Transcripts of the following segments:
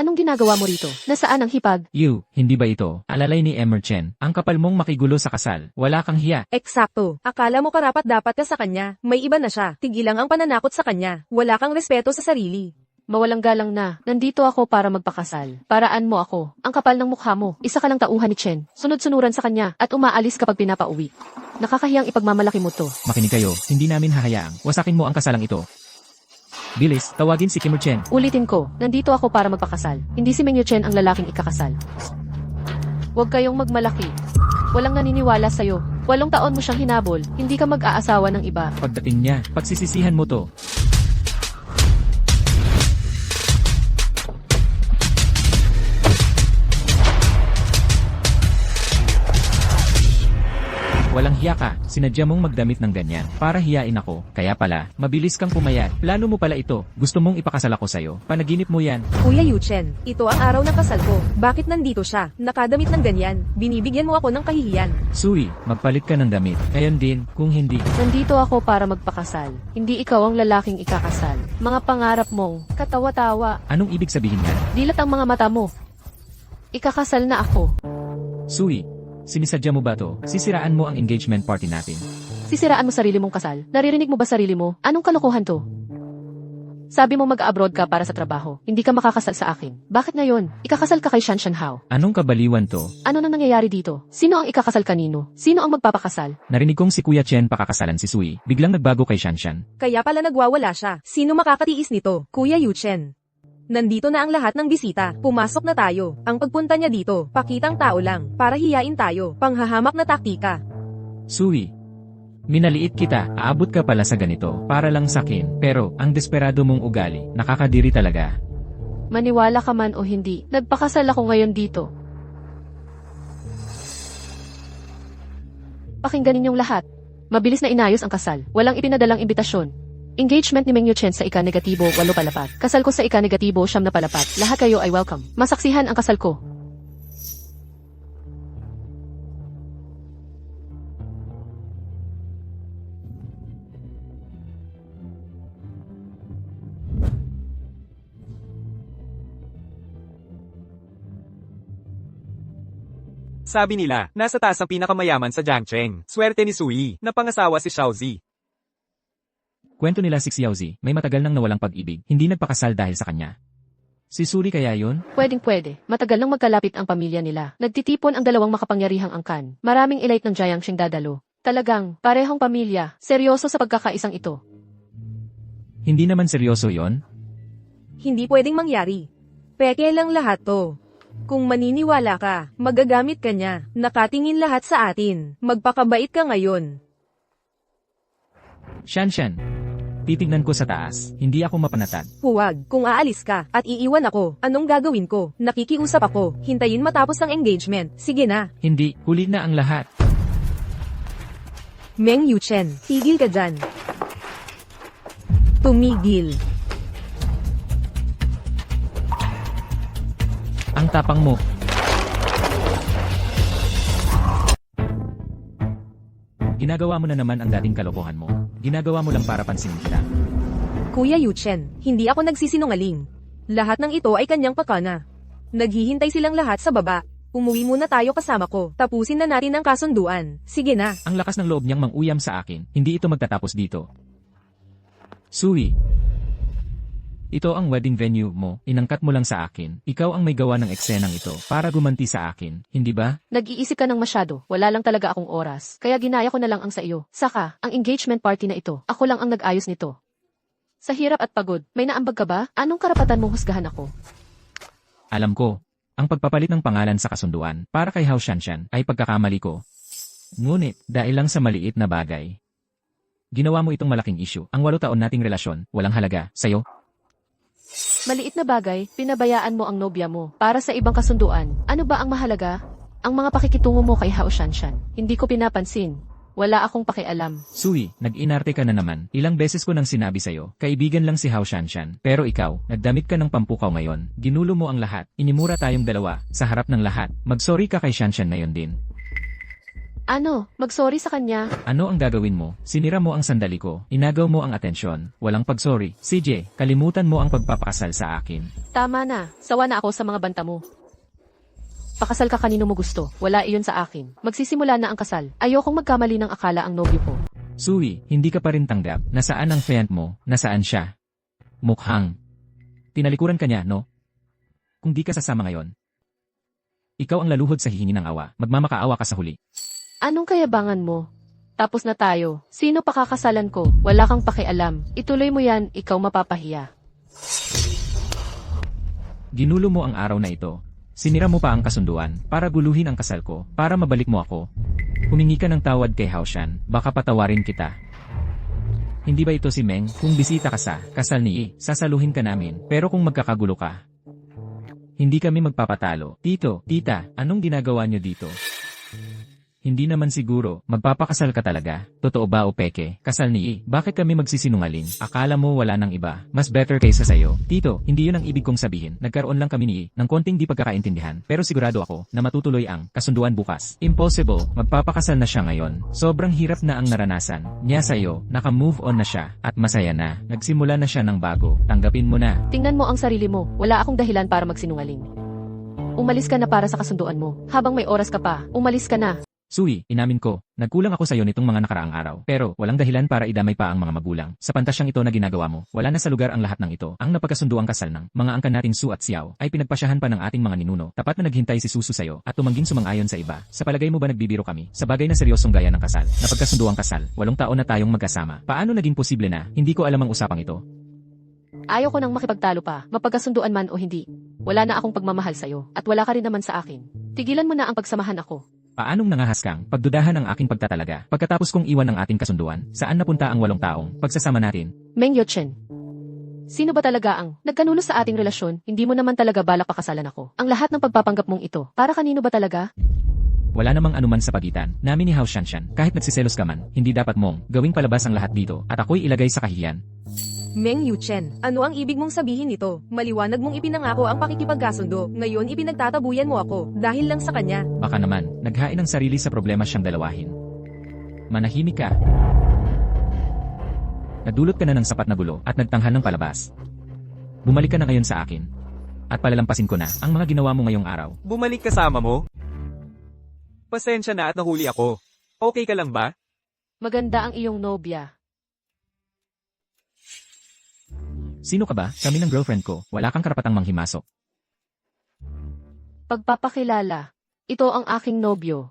Anong ginagawa mo rito? Nasaan ang hipag? Hindi ba ito? Alalay ni Emerchen. Ang kapal mong makigulo sa kasal. Wala kang hiya. Eksakto. Akala mo karapat-dapat ka sa kanya. May iba na siya. Tigilang ang pananakot sa kanya. Wala kang respeto sa sarili. Mawalang galang na. Nandito ako para magpakasal. Paraan mo ako. Ang kapal ng mukha mo. Isa ka lang tauhan ni Chen. Sunod-sunuran sa kanya at umaalis kapag pinapauwi. Nakakahiyang ipagmamalaki mo to. Makinig kayo. Hindi namin hahayaang wasakin mo ang kasalang ito. Bilis, tawagin si Kim Chen. Ulitin ko, nandito ako para magpakasal. Hindi si Meng Chen ang lalaking ikakasal. Huwag kayong magmalaki. Walang naniniwala sa'yo. 8 taon mo siyang hinabol. Hindi ka mag-aasawa ng iba. Pagdating niya, pagsisisihan mo to. Walang hiya ka, sinadya mong magdamit ng ganyan, para hiyain ako, kaya pala, mabilis kang pumayat, plano mo pala ito, gusto mong ipakasal ako sa'yo, panaginip mo yan. Kuya Yuchen, ito ang araw ng kasal ko. Bakit nandito siya? Nakadamit ng ganyan. Binibigyan mo ako ng kahihiyan. Sui, magpalit ka ng damit, ngayon din, kung hindi. Nandito ako para magpakasal. Hindi ikaw ang lalaking ikakasal. Mga pangarap mong katawa-tawa. Anong ibig sabihin yan? Dilat ang mga mata mo. Ikakasal na ako. Sui, sinisadya mo ba to? Sisiraan mo ang engagement party natin. Sisiraan mo sarili mong kasal. Naririnig mo ba sarili mo? Anong kalokohan to? Sabi mo mag-abroad ka para sa trabaho. Hindi ka makakasal sa akin. Bakit ngayon? Ikakasal ka kay Shanshan Hao. Anong kabaliwan to? Ano nang nangyayari dito? Sino ang ikakasal kanino? Sino ang magpapakasal? Narinig kong si Kuya Chen pakakasalan si Sui, biglang nagbago kay Shanshan. Kaya pala nagwawala siya. Sino makakatiis nito? Kuya Yuchen. Nandito na ang lahat ng bisita. Pumasok na tayo. Ang pagpunta niya dito, pakitang tao lang, para hiyain tayo. Panghahamak na taktika. Sui, minaliit kita, aabot ka pala sa ganito, para lang sakin, pero, ang desperado mong ugali, nakakadiri talaga. Maniwala ka man o hindi, nagpakasal ako ngayon dito. Pakinggan ninyong lahat. Mabilis na inayos ang kasal. Walang ipinadalang imbitasyon. Engagement ni Meng Chen sa ika-negatibo 8 palapat. Kasal ko sa ika-negatibo 9 na palapat. Lahat kayo ay welcome. Masaksihan ang kasal ko. Sabi nila, nasa taas ang pinakamayaman sa Jiangcheng. Swerte ni Sui, na pangasawa si Xiaozi. Kwento nila si Xiaozi, may matagal nang nawalang pag-ibig, hindi nagpakasal dahil sa kanya. Si Suri kaya yun? Pwedeng-pwede. Matagal nang magkalapit ang pamilya nila. Nagtitipon ang dalawang makapangyarihang angkan. Maraming elite ng Jiangxing dadalo. Talagang, parehong pamilya. Seryoso sa pagkakaisang ito. Hindi naman seryoso yon? Hindi pwedeng mangyari. Peke lang lahat to. Kung maniniwala ka, magagamit ka niya. Nakatingin lahat sa atin. Magpakabait ka ngayon. Shanshan. Titignan ko sa taas, hindi ako mapanatag. Huwag, kung aalis ka, at iiwan ako, anong gagawin ko? Nakikiusap ako, hintayin matapos ang engagement. Sige na. Hindi, huli na ang lahat. Meng Yuchen, tigil ka dyan. Tumigil. Ang tapang mo. Ginagawa mo na naman ang dating kalokohan mo. Ginagawa mo lang para pansinin kita. Kuya Yuchen, hindi ako nagsisinungaling. Lahat ng ito ay kanyang pakana. Naghihintay silang lahat sa baba. Umuwi muna tayo kasama ko. Tapusin na natin ang kasunduan. Sige na. Ang lakas ng loob niyang manguyam sa akin. Hindi ito magtatapos dito. Sui. Ito ang wedding venue mo, inangkat mo lang sa akin. Ikaw ang may gawa ng eksenang ito, para gumanti sa akin, hindi ba? Nag-iisip ka ng masyado. Wala lang talaga akong oras. Kaya ginaya ko na lang ang sa iyo. Saka, ang engagement party na ito, ako lang ang nag-ayos nito. Sa hirap at pagod, may naambag ka ba? Anong karapatan mong husgahan ako? Alam ko, ang pagpapalit ng pangalan sa kasunduan, para kay Hao Shanshan, ay pagkakamali ko. Ngunit, dahil lang sa maliit na bagay. Ginawa mo itong malaking issue. Ang 8 taon nating relasyon, walang halaga, sa'yo. Maliit na bagay, pinabayaan mo ang nobya mo. Para sa ibang kasunduan, ano ba ang mahalaga? Ang mga pakikitungo mo kay Hao Shanshan. Hindi ko pinapansin. Wala akong pakialam. Sui, nag-inarte ka na naman. Ilang beses ko nang sinabi sa'yo, kaibigan lang si Hao Shanshan. Pero ikaw, nagdamit ka ng pampukaw ngayon. Ginulo mo ang lahat. Inimura tayong dalawa, sa harap ng lahat. Mag-sorry ka kay Shanshan na yon din. Ano, mag-sorry sa kanya? Ano ang gagawin mo? Sinira mo ang sandali ko, inagaw mo ang atensyon, walang pagsorry. CJ, kalimutan mo ang pagpapakasal sa akin. Tama na, sawa na ako sa mga banta mo. Pakasal ka kanino mo gusto, wala iyon sa akin. Magsisimula na ang kasal. Ayokong magkamali ng akala ang nobyo ko. Sui, hindi ka pa rin tanggap. Nasaan ang fiancé mo? Nasaan siya? Mukhang. Tinalikuran ka niya, no? Kung di ka sasama ngayon. Ikaw ang laluhod sa hihingi ng awa. Magmamakaawa ka sa huli. Anong kayabangan mo? Tapos na tayo. Sino pakakasalan ko? Wala kang pakialam. Ituloy mo yan, ikaw mapapahiya. Ginulo mo ang araw na ito. Sinira mo pa ang kasunduan para guluhin ang kasal ko, para mabalik mo ako. Humingi ka ng tawad kay Haoshan, baka patawarin kita. Hindi ba ito si Meng? Kung bisita ka sa kasal ni I, sasaluhin ka namin, pero kung magkakagulo ka, hindi kami magpapatalo. Tito, tita, anong ginagawa niyo dito? Hindi naman siguro, magpapakasal ka talaga. Totoo ba o peke? Kasal ni I, bakit kami magsisinungaling? Akala mo wala nang iba, mas better kaysa sayo. Tito, hindi yun ang ibig kong sabihin. Nagkaroon lang kami ni I ng konting di pagkakaintindihan, pero sigurado ako na matutuloy ang kasunduan bukas. Impossible, magpapakasal na siya ngayon. Sobrang hirap na ang naranasan niya sayo, naka-move on na siya, at masaya na. Nagsimula na siya ng bago. Tanggapin mo na. Tingnan mo ang sarili mo, wala akong dahilan para magsinungaling. Umalis ka na para sa kasunduan mo. Habang may oras ka pa, umalis ka na. Sui, inamin ko, nagkulang ako sa iyo nitong mga nakaraang araw. Pero, walang dahilan para idamay pa ang mga magulang. Sa pantasyang ito na ginagawa mo, wala na sa lugar ang lahat ng ito. Ang napagkasunduang kasal ng mga angkan nating Su at Xiao ay pinagpasyahan pa ng ating mga ninuno. Tapat na naghintay si Susu sa'yo at tumangging sumang-ayon sa iba. Sa palagay mo ba nagbibiro kami? Sa bagay na seryosong gaya ng kasal, napagkasunduang kasal, 8 taon na tayong magkasama. Paano naging posible na? Hindi ko alam ang usapang ito. Ayaw ko nang makipagtalo pa, mapagkasunduan man o hindi. Wala na akong pagmamahal sa'yo, at wala ka rin naman sa akin. Tigilan mo na ang pagsamahan ako. Paanong nangahas kang pagdudahan ang aking pagtatalaga pagkatapos kong iwan ang ating kasunduan? Saan napunta ang 8 taong pagsasama natin? Meng Yuchen. Sino ba talaga ang nagkanulo sa ating relasyon? Hindi mo naman talaga balak pakasalan ako. Ang lahat ng pagpapanggap mong ito, para kanino ba talaga? Wala namang anuman sa pagitan namin ni Hao Shanshan. Kahit nagsiselos ka man, hindi dapat mong gawing palabas ang lahat dito at ako'y ilagay sa kahihiyan. Meng Yuchen, ano ang ibig mong sabihin nito? Maliwanag mong ipinangako ang pakikipagkasundo, ngayon ipinagtatabuyan mo ako, dahil lang sa kanya. Baka naman, naghain ng sarili sa problema siyang dalawahin. Manahimik ka. Nadulot ka na ng sapat na gulo at nagtanghal ng palabas. Bumalik ka na ngayon sa akin. At palalampasin ko na ang mga ginawa mo ngayong araw. Bumalik kasama mo? Pasensya na at nahuli ako. Okay ka lang ba? Maganda ang iyong nobya. Sino ka ba? Kami ng girlfriend ko. Wala kang karapatang manghimasok. Pagpapakilala. Ito ang aking nobyo.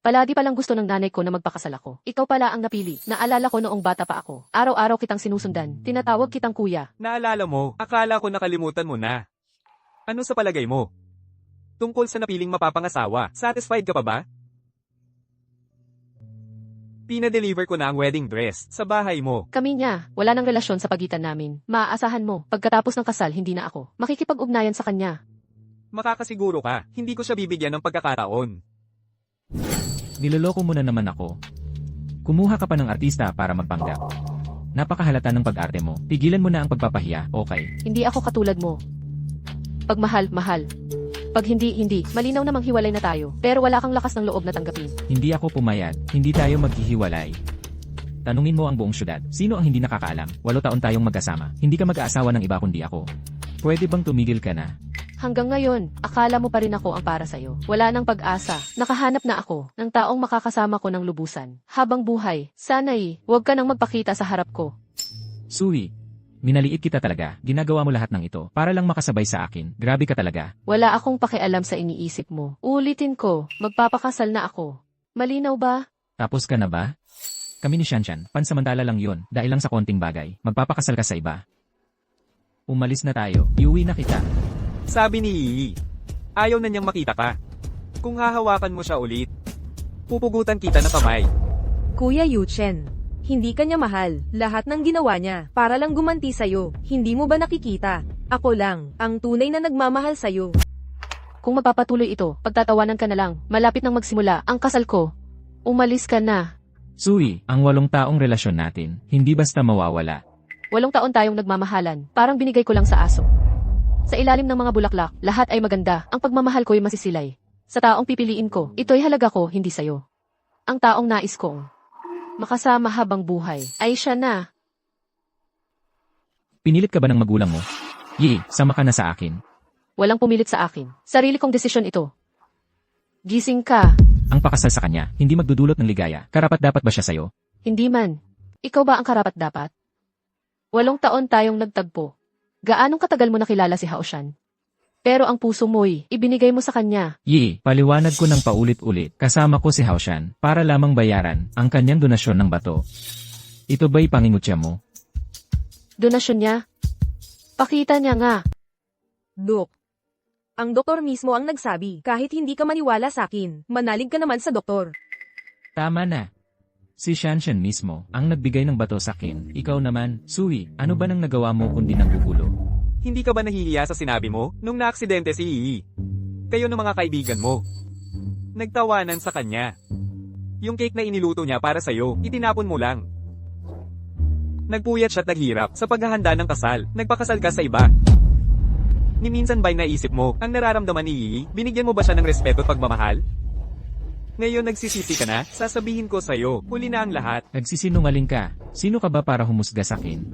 Palagi palang gusto ng nanay ko na magpakasal ako. Ikaw pala ang napili. Naalala ko noong bata pa ako. Araw-araw kitang sinusundan. Tinatawag kitang kuya. Naalala mo, akala ko nakalimutan mo na. Ano sa palagay mo? Tungkol sa napiling mapapangasawa, satisfied ka pa ba? Pinadeliver ko na ang wedding dress sa bahay mo. Kami niya, wala nang relasyon sa pagitan namin. Maaasahan mo, pagkatapos ng kasal hindi na ako makikipag-ugnayan sa kanya. Makakasiguro ka, hindi ko siya bibigyan ng pagkakataon. Niloloko mo na naman ako. Kumuha ka pa ng artista para magpanggap. Napakahalata ng pag-arte mo. Tigilan mo na ang pagpapahiya, okay? Hindi ako katulad mo. Pag mahal, mahal. Pag hindi, hindi. Malinaw namang hiwalay na tayo. Pero wala kang lakas ng loob na tanggapin. Hindi ako pumayag. Hindi tayo maghihiwalay. Tanungin mo ang buong syudad. Sino ang hindi nakakaalam? 8 taon tayong magkasama. Hindi ka mag-aasawa ng iba kundi ako. Pwede bang tumigil ka na? Hanggang ngayon, akala mo pa rin ako ang para sa'yo. Wala nang pag-asa. Nakahanap na ako ng taong makakasama ko ng lubusan. Habang buhay, sana'y huwag ka nang magpakita sa harap ko. Sui, minaliit kita talaga. Ginagawa mo lahat ng ito para lang makasabay sa akin. Grabe ka talaga. Wala akong pakialam sa iniisip mo. Ulitin ko, magpapakasal na ako. Malinaw ba? Tapos ka na ba? Kami ni Shanshan, pansamantala lang yun dahil lang sa konting bagay. Magpapakasal ka sa iba. Umalis na tayo. Iuwi na kita. Sabi ni Yi, ayaw na niyang makita ka. Kung hahawakan mo siya ulit, pupugutan kita ng kamay. Kuya Yuchen, hindi ka niya mahal. Lahat ng ginawa niya, para lang gumanti sa'yo. Hindi mo ba nakikita? Ako lang, ang tunay na nagmamahal sa'yo. Kung magpapatuloy ito, pagtatawanan ka na lang. Malapit nang magsimula ang kasal ko. Umalis ka na. Sui, ang 8 taong relasyon natin, hindi basta mawawala. 8 taon tayong nagmamahalan, parang binigay ko lang sa aso. Sa ilalim ng mga bulaklak, lahat ay maganda, ang pagmamahal ko'y masisilay. Sa taong pipiliin ko, ito'y halaga ko, hindi sayo. Ang taong nais kong makasama habang buhay ay siya na. Pinilit ka ba ng magulang mo? Yi, sama ka na sa akin. Walang pumilit sa akin. Sarili kong desisyon ito. Gising ka. Ang pakasal sa kanya, hindi magdudulot ng ligaya. Karapat dapat ba siya sa'yo? Hindi man. Ikaw ba ang karapat dapat? 8 taon tayong nagtagpo. Gaanong katagal mo nakilala si Haoshan? Pero ang puso mo'y ibinigay mo sa kanya. Yi, paliwanag ko ng paulit-ulit. Kasama ko si Haoshan para lamang bayaran ang kanyang donasyon ng bato. Ito ba'y pangingutya mo? Donasyon niya? Pakita niya nga. Dok. Ang doktor mismo ang nagsabi, kahit hindi ka maniwala sa akin, manalig ka naman sa doktor. Tama na. Si Shanshan mismo ang nagbigay ng bato sa akin. Ikaw naman, Sui, ano ba nang nagawa mo kundi nang gugulo? Hindi ka ba nahihiya sa sinabi mo nung naaksidente si Yi? Kayo ng mga kaibigan mo. Nagtawanan sa kanya. Yung cake na iniluto niya para sa'yo, itinapon mo lang. Nagpuyat siya at naghirap sa paghahanda ng kasal. Nagpakasal ka sa iba. Ni minsan ba'y naisip mo ang nararamdaman ni Yi? Binigyan mo ba siya ng respeto at pagmamahal? Ngayon nagsisisi ka na, sasabihin ko sa'yo, huli na ang lahat. Nagsisinungaling ka. Sino ka ba para humusga sa akin?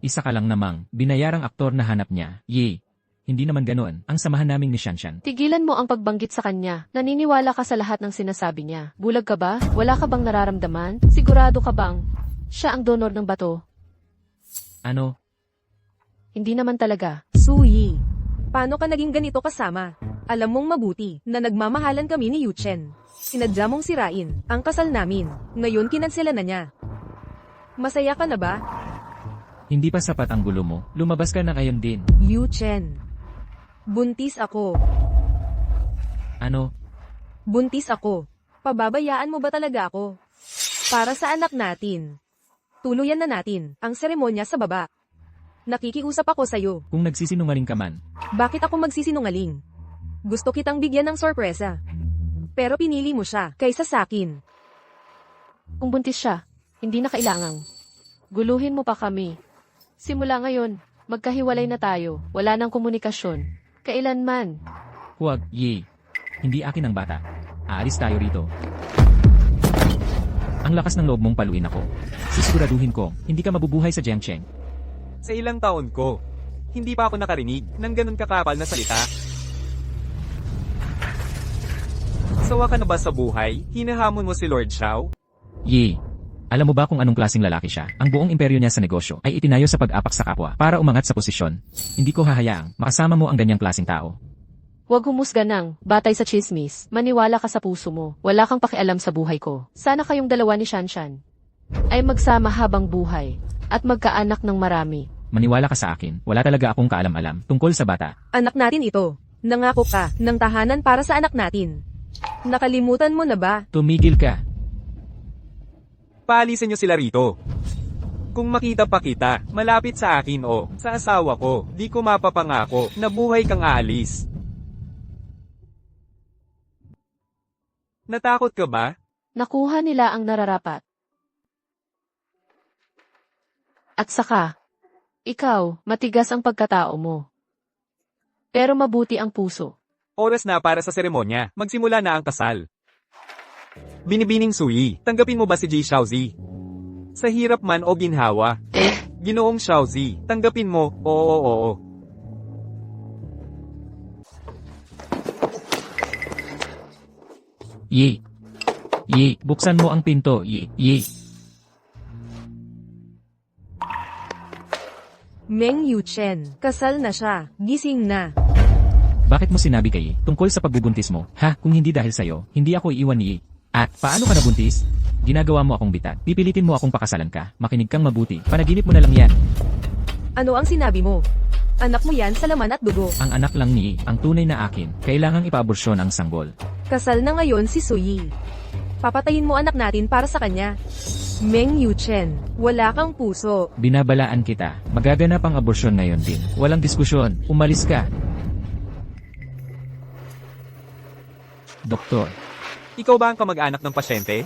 Isa ka lang namang, binayarang aktor na hanap niya. Yi. Hindi naman ganoon, ang samahan naming ni Shanshan. Tigilan mo ang pagbanggit sa kanya. Naniniwala ka sa lahat ng sinasabi niya. Bulag ka ba? Wala ka bang nararamdaman? Sigurado ka bang siya ang donor ng bato? Ano? Hindi naman talaga. Suyi. Paano ka naging ganito kasama? Alam mong mabuti na nagmamahalan kami ni Yuchen. Sinadya mong sirain ang kasal namin. Ngayon kinansela na niya. Masaya ka na ba? Hindi pa sapat ang gulo mo. Lumabas ka na ngayon din. Yuchen. Buntis ako. Ano? Buntis ako. Pababayaan mo ba talaga ako? Para sa anak natin. Tuluyan na natin ang seremonya sa baba. Nakikiusap ako sa'yo. Kung nagsisinungaling ka man, Bakit ako magsisinungaling? Gusto kitang bigyan ng sorpresa. Pero pinili mo siya kaysa sakin. Kung buntis siya, hindi na kailangang guluhin mo pa kami. Simula ngayon, magkahiwalay na tayo. Wala nang komunikasyon. Kailanman. huwag, Yi. Hindi akin ang bata. Aalis tayo rito. Ang lakas ng loob mong paluin ako. Sisiguraduhin ko, hindi ka mabubuhay sa Jiangcheng. Sa ilang taon ko, hindi pa ako nakarinig ng ganun kakapal na salita. Sawa ka na ba sa buhay? Hinahamon mo si Lord Xiao? Yi. Alam mo ba kung anong klaseng lalaki siya? Ang buong imperyo niya sa negosyo ay itinayo sa pag-apak sa kapwa para umangat sa posisyon. Hindi ko hahayaang makasama mo ang ganyang klaseng tao. Huwag humusga ng batay sa chismis. Maniwala ka sa puso mo. Wala kang pakialam sa buhay ko. Sana kayong dalawa ni Shanshan ay magsama habang buhay at magkaanak ng marami. Maniwala ka sa akin, wala talaga akong kaalam-alam tungkol sa bata. Anak natin ito. Nangako ka ng tahanan para sa anak natin. Nakalimutan mo na ba? Tumigil ka. Paalisin niyo sila rito. Kung makita pa kita, malapit sa akin o sa asawa ko, di ko mapapangako na buhay kang aalis. Natakot ka ba? Nakuha nila ang nararapat. At saka, ikaw, matigas ang pagkatao mo. Pero mabuti ang puso. Oras na para sa seremonya, magsimula na ang kasal. Binibining Sui, tanggapin mo ba si Ji Xiaozi? Sa hirap man o ginhawa. Ginoong Xiaozi, tanggapin mo, oo. Yi. Yi, buksan mo ang pinto, Yi. Yi. Meng Yuchen, kasal na siya. Gising na. Bakit mo sinabi kay Yi tungkol sa pagbubuntis mo? Ha, kung hindi dahil sa'yo, hindi ako iiwan ni Yi. At paano ka nabuntis? Ginagawa mo akong bitat. Pipilitin mo akong pakasalan ka. Makinig kang mabuti. Panaginip mo na lang yan. Ano ang sinabi mo? Anak mo yan sa laman at dugo. Ang anak lang ni Yi, ang tunay na akin. Kailangang ipaaborsyon ang sanggol. Kasal na ngayon si Suyi. Papatayin mo anak natin para sa kanya. Meng Yuchen, wala kang puso. Binabalaan kita. Magaganap ang aborsyon ngayon din. Walang diskusyon. Umalis ka. Doktor. Ikaw ba ang kamag-anak ng pasyente?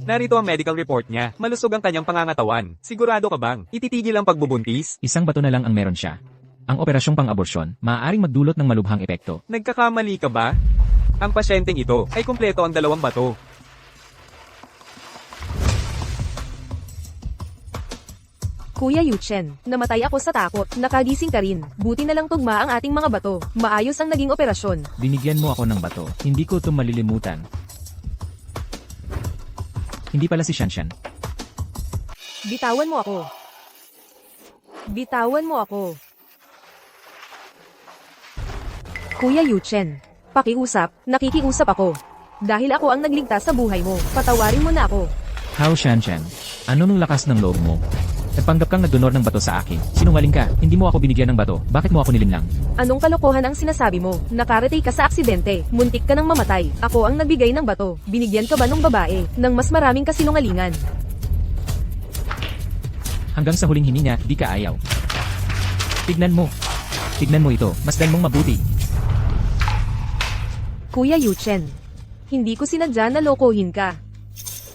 Narito ang medical report niya. Malusog ang kanyang pangangatawan. Sigurado ka bang ititigil ang pagbubuntis? Isang bato na lang ang meron siya. Ang operasyong pang-aborsyon, maaaring magdulot ng malubhang epekto. Nagkakamali ka ba? Ang pasyenteng ito ay kumpleto ang 2 bato. Kuya Yuchen, namatay ako sa takot. Nakagising ka rin. Buti na lang tugma ang ating mga bato. Maayos ang naging operasyon. Binigyan mo ako ng bato. Hindi ko ito malilimutan. Hindi pala si Shanshan. Bitawan mo ako. Bitawan mo ako. Kuya Yuchen, pakiusap, nakikiusap ako. Dahil ako ang nagligtas sa buhay mo, patawarin mo na ako. How Shanshan? Ano nung lakas ng loob mo? Nagpanggap kang nagdonor ng bato sa akin. Sinungaling ka, hindi mo ako binigyan ng bato. Bakit mo ako nilinlang? Anong kalokohan ang sinasabi mo? Nakaratay ka sa aksidente, muntik ka nang mamatay. Ako ang nagbigay ng bato. Binigyan ka ba ng babae ng mas maraming kasinungalingan? Hanggang sa huling hininga, di ka ayaw. Tignan mo. Tignan mo ito. Masdan mong mabuti. Kuya Yuchen, hindi ko sinadya na lokohin ka.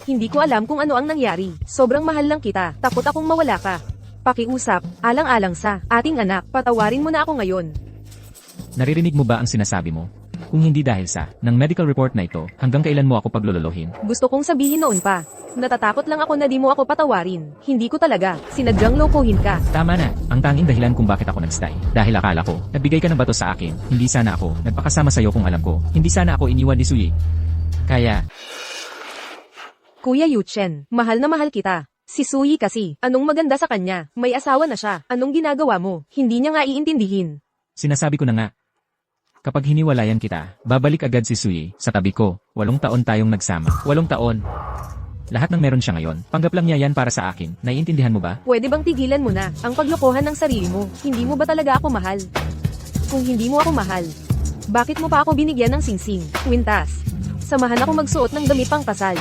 Hindi ko alam kung ano ang nangyari. Sobrang mahal lang kita. Takot akong mawala ka. Pakiusap, alang-alang sa ating anak. Patawarin mo na ako ngayon. Naririnig mo ba ang sinasabi mo? Kung hindi dahil sa ng medical report na ito, hanggang kailan mo ako paglulolohin? Gusto kong sabihin noon pa. Natatakot lang ako na di mo ako patawarin. Hindi ko talaga. Sinadyang lokohin ka. Tama na. Ang tanging dahilan kung bakit ako nag-stay. Dahil akala ko, nagbigay ka ng bato sa akin. Hindi sana ako nagpakasama sa'yo kung alam ko. Hindi sana ako iniwan ni Suyi. Kaya, Kuya Yuchen, mahal na mahal kita. Si Suyi kasi, anong maganda sa kanya? May asawa na siya. Anong ginagawa mo? Hindi niya nga iintindihin. sinasabi ko na nga. Kapag hiniwalayan kita, babalik agad si Suyi sa tabi ko. 8 taon tayong nagsama. 8 taon. Lahat ng meron siya ngayon, panggap lang niya yan para sa akin. Naiintindihan mo ba? Pwede bang tigilan mo na ang paglokohan ng sarili mo? Hindi mo ba talaga ako mahal? Kung hindi mo ako mahal, bakit mo pa ako binigyan ng singsing? Kwintas. Samahan ako magsuot ng damit pang kasal.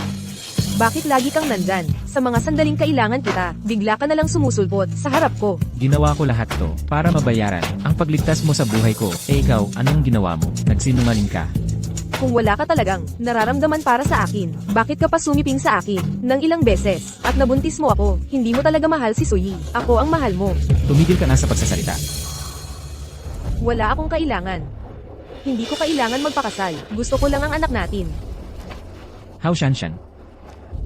Bakit lagi kang nandyan? Sa mga sandaling kailangan kita, bigla ka na lang sumusulpot sa harap ko. Ginawa ko lahat to para mabayaran ang pagligtas mo sa buhay ko. Eh ikaw, anong ginawa mo? Nagsinungaling ka. Kung wala ka talagang nararamdaman para sa akin, bakit ka pa sumiping sa akin ng ilang beses at nabuntis mo ako? Hindi mo talaga mahal si Suyi. Ako ang mahal mo. Tumigil ka na sa pagsasalita. Wala akong kailangan. Hindi ko kailangan magpakasal. Gusto ko lang ang anak natin. How Shanshan?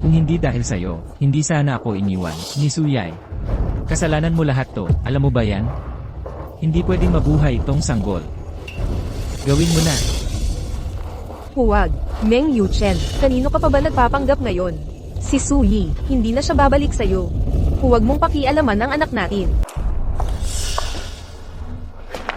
Kung hindi dahil sa'yo, hindi sana ako iniwan ni Suyai. Kasalanan mo lahat to, alam mo ba yan? Hindi pwedeng mabuhay tong sanggol. Gawin mo na. Huwag. Meng Yuchen, kanino ka pa ba nagpapanggap ngayon? Si Suyi, hindi na siya babalik sa'yo. Huwag mong pakialaman ang anak natin.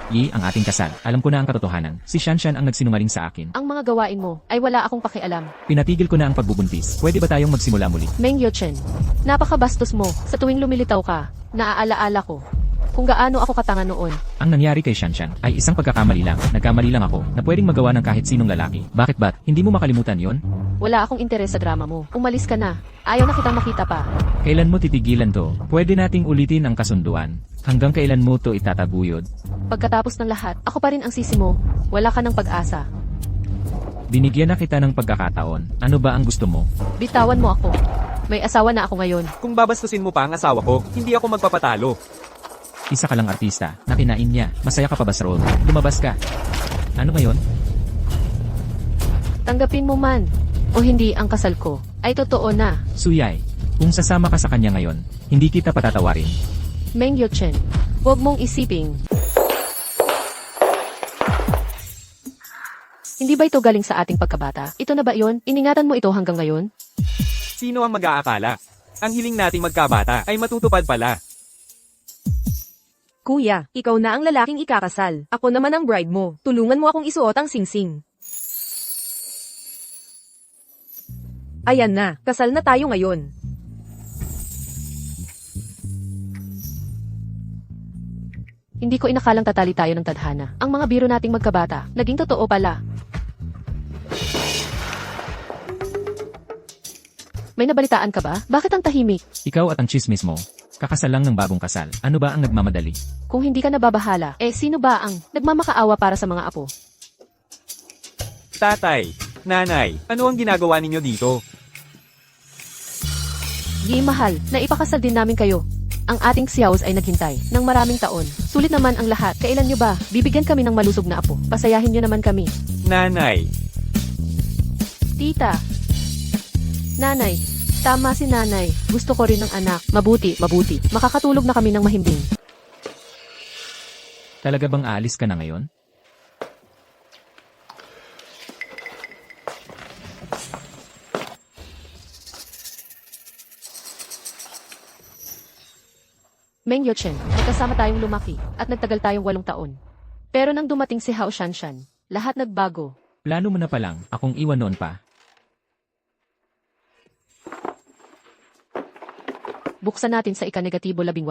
Yi, ang ating kasal. Alam ko na ang katotohanan. Si Shanshan ang nagsinungaling sa akin. Ang mga gawain mo ay wala akong pakialam. Pinatigil ko na ang pagbubuntis. Pwede ba tayong magsimula muli? Meng Yuchen, napakabastos mo. Sa tuwing lumilitaw ka, naaalaala ko kung gaano ako katanga noon. Ang nangyari kay Shanshan ay isang pagkakamali lang. Nagkamali lang ako na pwedeng magawa ng kahit sinong lalaki. Bakit ba't? Hindi mo makalimutan yon? Wala akong interes sa drama mo. Umalis ka na. Ayaw na kitang makita pa. Kailan mo titigilan to? Pwede nating ulitin ang kasunduan. Hanggang kailan mo to itataguyod? Pagkatapos ng lahat, ako pa rin ang sisi mo. Wala ka ng pag-asa. Binigyan na kita ng pagkakataon. Ano ba ang gusto mo? Bitawan mo ako. May asawa na ako ngayon. Kung babastusin mo pa ang asawa ko, hindi ako magpapatalo. Isa ka lang artista. Nakinain niya. Masaya ka pa ba sa role? Lumabas ka. Ano ngayon? Tanggapin mo man o hindi ang kasal ko ay totoo na. Suyai, kung sasama ka sa kanya ngayon, hindi kita patatawarin. Meng Yuchen, huwag mong isiping. Hindi ba ito galing sa ating pagkabata? Ito na ba yon? Iningatan mo ito hanggang ngayon? Sino ang mag-aakala? Ang hiling nating magkabata ay matutupad pala. Kuya, ikaw na ang lalaking ikakasal. Ako naman ang bride mo. Tulungan mo akong isuot ang singsing. Ayan na, kasal na tayo ngayon. Hindi ko inakalang tatali tayo ng tadhana. Ang mga biro nating magkabata, naging totoo pala. May nabalitaan ka ba? Bakit ang tahimik? Ikaw at ang chismis mo. Kakasal lang ng bagong kasal. Ano ba ang nagmamadali? Kung hindi ka nababahala, sino ba ang nagmamakaawa para sa mga apo? Tatay, nanay, ano ang ginagawa ninyo dito? Yi, mahal, naipakasal din namin kayo. Ang ating Xiaos ay naghintay ng maraming taon. Sulit naman ang lahat. Kailan nyo ba? Bibigyan kami ng malusog na apo. Pasayahin nyo naman kami. Nanay, Tita. Nanay. Tama si nanay. Gusto ko rin ng anak. Mabuti, mabuti. Makakatulog na kami ng mahimbing. Talaga bang aalis ka na ngayon? Meng Yochen, magkasama tayong lumaki at nagtagal tayong 8 taon. Pero nang dumating si Hao Shanshan, lahat nagbago. Plano mo na palang, akong iwan noon pa. Buksan natin sa ika-negatibo 18.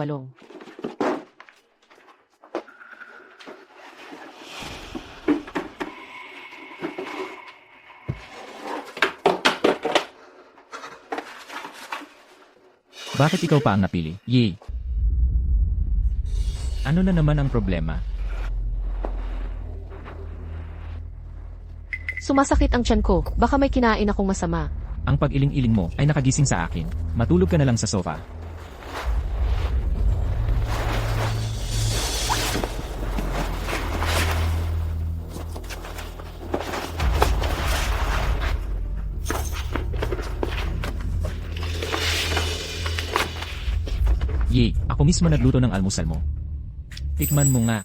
Bakit ikaw pa ang napili? Yi. Ano na naman ang problema? Sumasakit ang tiyan ko, baka may kinain akong masama. Ang pag-iling-iling mo ay nakagising sa akin. Matulog ka na lang sa sofa. Yi, ako mismo nagluto ng almusal mo. Tikman mo nga.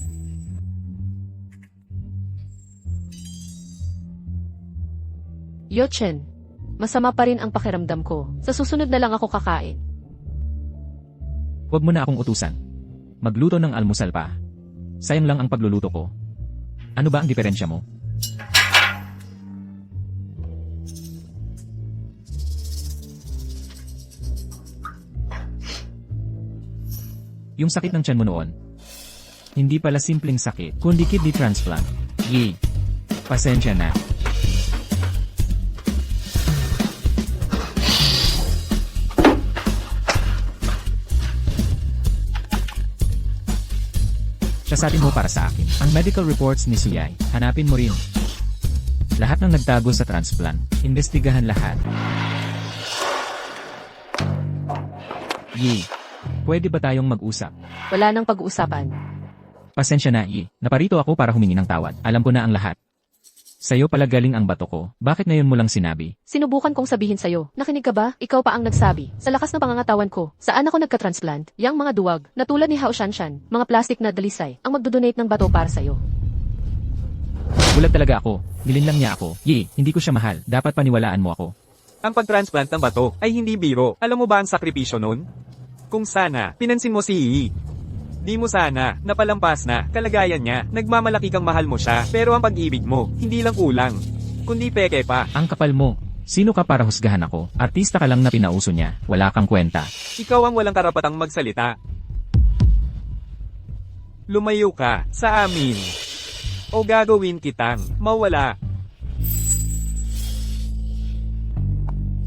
Yochen, masama pa rin ang pakiramdam ko. Sa susunod na lang ako kakain. Huwag mo na akong utusan. Magluto ng almusal pa. Sayang lang ang pagluluto ko. Ano ba ang diferensya mo? Yung sakit ng tiyan mo noon. Hindi pala simpleng sakit, kundi kidney transplant. Yi. Pasensya na. Sasatin mo para sa akin. Ang medical reports ni Suyai, hanapin mo rin. Lahat ng nagtago sa transplant, investigahan lahat. Yi, pwede ba tayong mag-usap? Wala nang pag-uusapan. Pasensya na, Yi. Naparito ako para humingi ng tawad. Alam ko na ang lahat. Sa'yo pala galing ang bato ko. Bakit ngayon mo lang sinabi? Sinubukan kong sabihin sa'yo. Nakinig ka ba? Ikaw pa ang nagsabi. Sa lakas ng pangangatawan ko, saan ako nagka-transplant? Yang mga duwag, na tulad ni Hao Shanshan, mga plastic na dalisay, ang magdodonate ng bato para sa'yo. Bulag talaga ako. Nilin lang niya ako. Yi, hindi ko siya mahal. Dapat paniwalaan mo ako. ang pagtransplant ng bato ay hindi biro. Alam mo ba ang sakripisyo nun? Kung sana, pinansin mo si Yi. Di mo sana, napalampas na, kalagayan niya, nagmamalaki kang mahal mo siya, pero ang pag-ibig mo, hindi lang kulang, kundi peke pa. Ang kapal mo. Sino ka para husgahan ako? Artista ka lang na pinauso niya. Wala kang kwenta. Ikaw ang walang karapatang magsalita. Lumayo ka sa amin. O gagawin kitang mawala.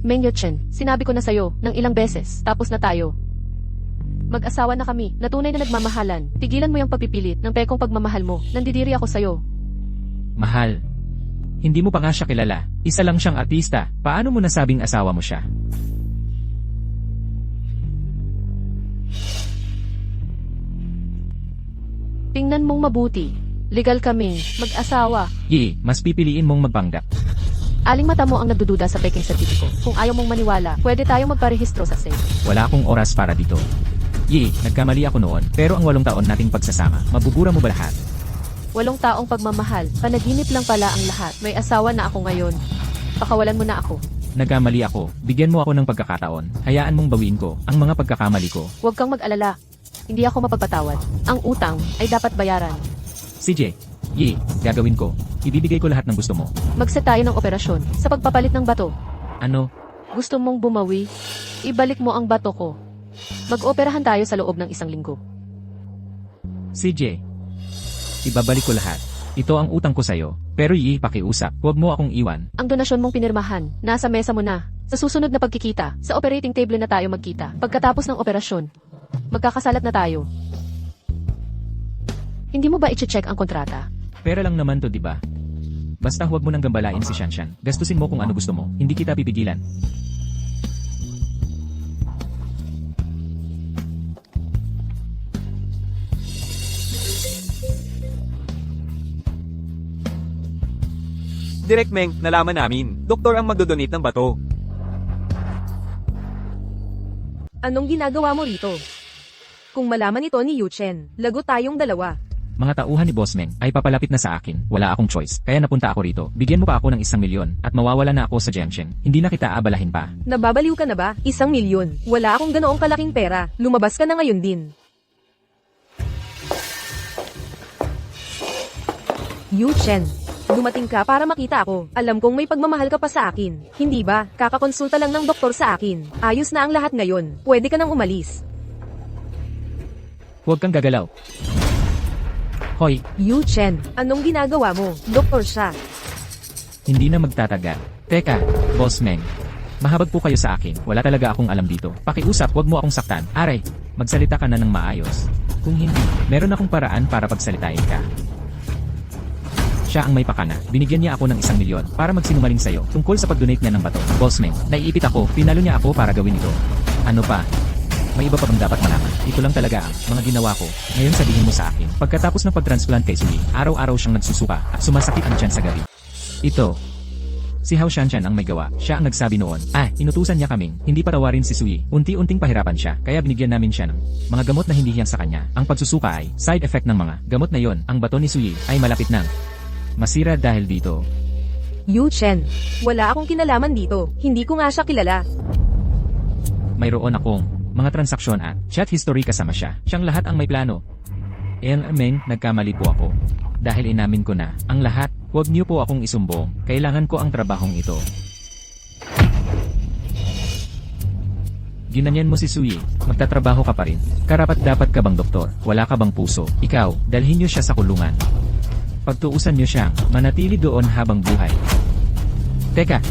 Meng Yochen, sinabi ko na sa'yo ng ilang beses, tapos na tayo. Mag-asawa na kami, na tunay na nagmamahalan. Tigilan mo yung pagpipilit ng pekong pagmamahal mo. Nandidiri ako sa'yo. Mahal. Hindi mo pa nga siya kilala. Isa lang siyang artista. Paano mo nasabing asawa mo siya? Tingnan mong mabuti. Legal kaming mag-asawa. Yi, mas pipiliin mong magpanggap. Aling mata mo ang nagdududa sa peking sertipiko. Kung ayaw mong maniwala, pwede tayong magparehistro sa SEC. Wala akong oras para dito. Yi, nagkamali ako noon, pero ang 8 taon nating pagsasama, mabubura mo ba lahat? 8 taong pagmamahal, panaginip lang pala ang lahat. May asawa na ako ngayon. Pakawalan mo na ako. Nagkamali ako, bigyan mo ako ng pagkakataon. Hayaan mong bawiin ko ang mga pagkakamali ko. Huwag kang mag-alala. Hindi ako mapagpatawad. Ang utang ay dapat bayaran. CJ, Yi, gagawin ko. Ibibigay ko lahat ng gusto mo. Mag-set tayo ng operasyon sa pagpapalit ng bato. Ano? Gusto mong bumawi? Ibalik mo ang bato ko. Mag-operahan tayo sa loob ng 1 linggo. CJ, ibabalik ko lahat. Ito ang utang ko sa'yo. Pero Yi, pakiusap. Huwag mo akong iwan. Ang donasyon mong pinirmahan, nasa mesa mo na. Sa susunod na pagkikita, sa operating table na tayo magkita. Pagkatapos ng operasyon, magkakasalat na tayo. Hindi mo ba i-check ang kontrata? Pera lang naman to, di ba? Basta huwag mo nang gambalain si Shanshan. Gastusin mo kung ano gusto mo. Hindi kita pipigilan. Direk Meng, nalaman namin. Doktor ang magdodonate ng bato. Anong ginagawa mo rito? Kung malaman ito ni Yuchen, lagot tayong dalawa. Mga tauhan ni Boss Meng ay papalapit na sa akin. Wala akong choice. Kaya napunta ako rito. Bigyan mo pa ako ng 1 milyon at mawawala na ako sa Genshin. Hindi na kita abalahin pa. Nababaliw ka na ba? 1 milyon. Wala akong ganoong kalaking pera. Lumabas ka na ngayon din. Yuchen, dumating ka para makita ako. Alam kong may pagmamahal ka pa sa akin. Hindi ba? Kakakonsulta lang ng doktor sa akin. Ayos na ang lahat ngayon. Pwede ka nang umalis. Huwag kang gagalaw. Hoy, Yuchen, anong ginagawa mo? Doktor siya. hindi na magtatagal. Teka, Boss Meng. Mahabag po kayo sa akin. Wala talaga akong alam dito. Pakiusap, huwag mo akong saktan. Aray, magsalita ka na ng maayos. Kung hindi, meron akong paraan para pagsalitain ka. Siya ang may pakana. Binigyan niya ako ng 1 milyon para magsinungaling sa'yo tungkol sa pag-donate niya ng bato. Boss Meng, naiipit ako. Pinalo niya ako para gawin ito. Ano pa? May iba pa bang dapat malaman? Ito lang talaga ang mga ginawa ko. Ngayon sabihin mo sa akin. Pagkatapos ng pag-transplant kay Sui, araw-araw siyang nagsusuka at sumasakit ang tiyan sa gabi. Ito. Si Hao Shanshan ang may gawa. Siya ang nagsabi noon. Inutusan niya kaming hindi patawarin si Sui. Unti-unting pahirapan siya. Kaya binigyan namin siya ng mga gamot na hindi hiyang sa kanya. Ang pagsusuka ay side effect ng mga gamot na yon. Ang bato ni Sui ay malapit nang masira dahil dito. Yuchen, wala akong kinalaman dito. Hindi ko nga siya kilala. Mayroon akong mga transaksyon at chat history kasama siya. Siyang lahat ang may plano. Meng, nagkamali po ako. Dahil inamin ko na ang lahat, huwag niyo po akong isumbong. Kailangan ko ang trabahong ito. Ginanyan mo si Sui, magtatrabaho ka pa rin. Karapat dapat ka bang doktor? Wala ka bang puso? Ikaw, dalhin niyo siya sa kulungan. Pagtuusan niyo siyang manatili doon habang buhay. Teka.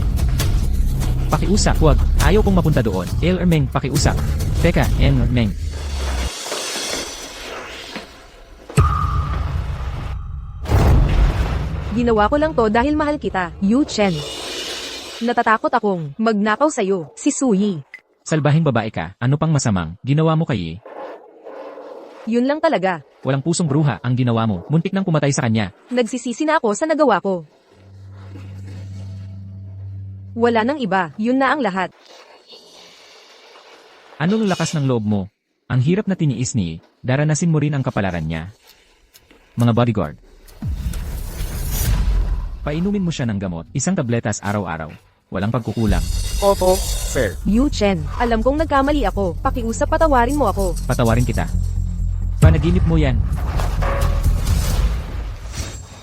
Pakiusap, huwag. Ayaw kong mapunta doon. Meng, pakiusap. Teka, Meng. Ginawa ko lang to dahil mahal kita, Yuchen. Natatakot akong magnakaw sa'yo, si Sui. Salbahing babae ka, ano pang masamang ginawa mo kay Yun lang talaga. Walang pusong bruha ang ginawa mo. Muntik nang pumatay sa kanya. Nagsisisi na ako sa nagawa ko. Wala nang iba, yun na ang lahat. Anong lakas ng loob mo? Ang hirap na tiniis ni, daranasin mo rin ang kapalaran niya. Mga bodyguard. Painumin mo siya ng gamot, 1 tabletas araw-araw. Walang pagkukulang. Opo, sir. Yuchen, alam kong nagkamali ako. Pakiusap patawarin mo ako. Patawarin kita. Panaginip mo yan.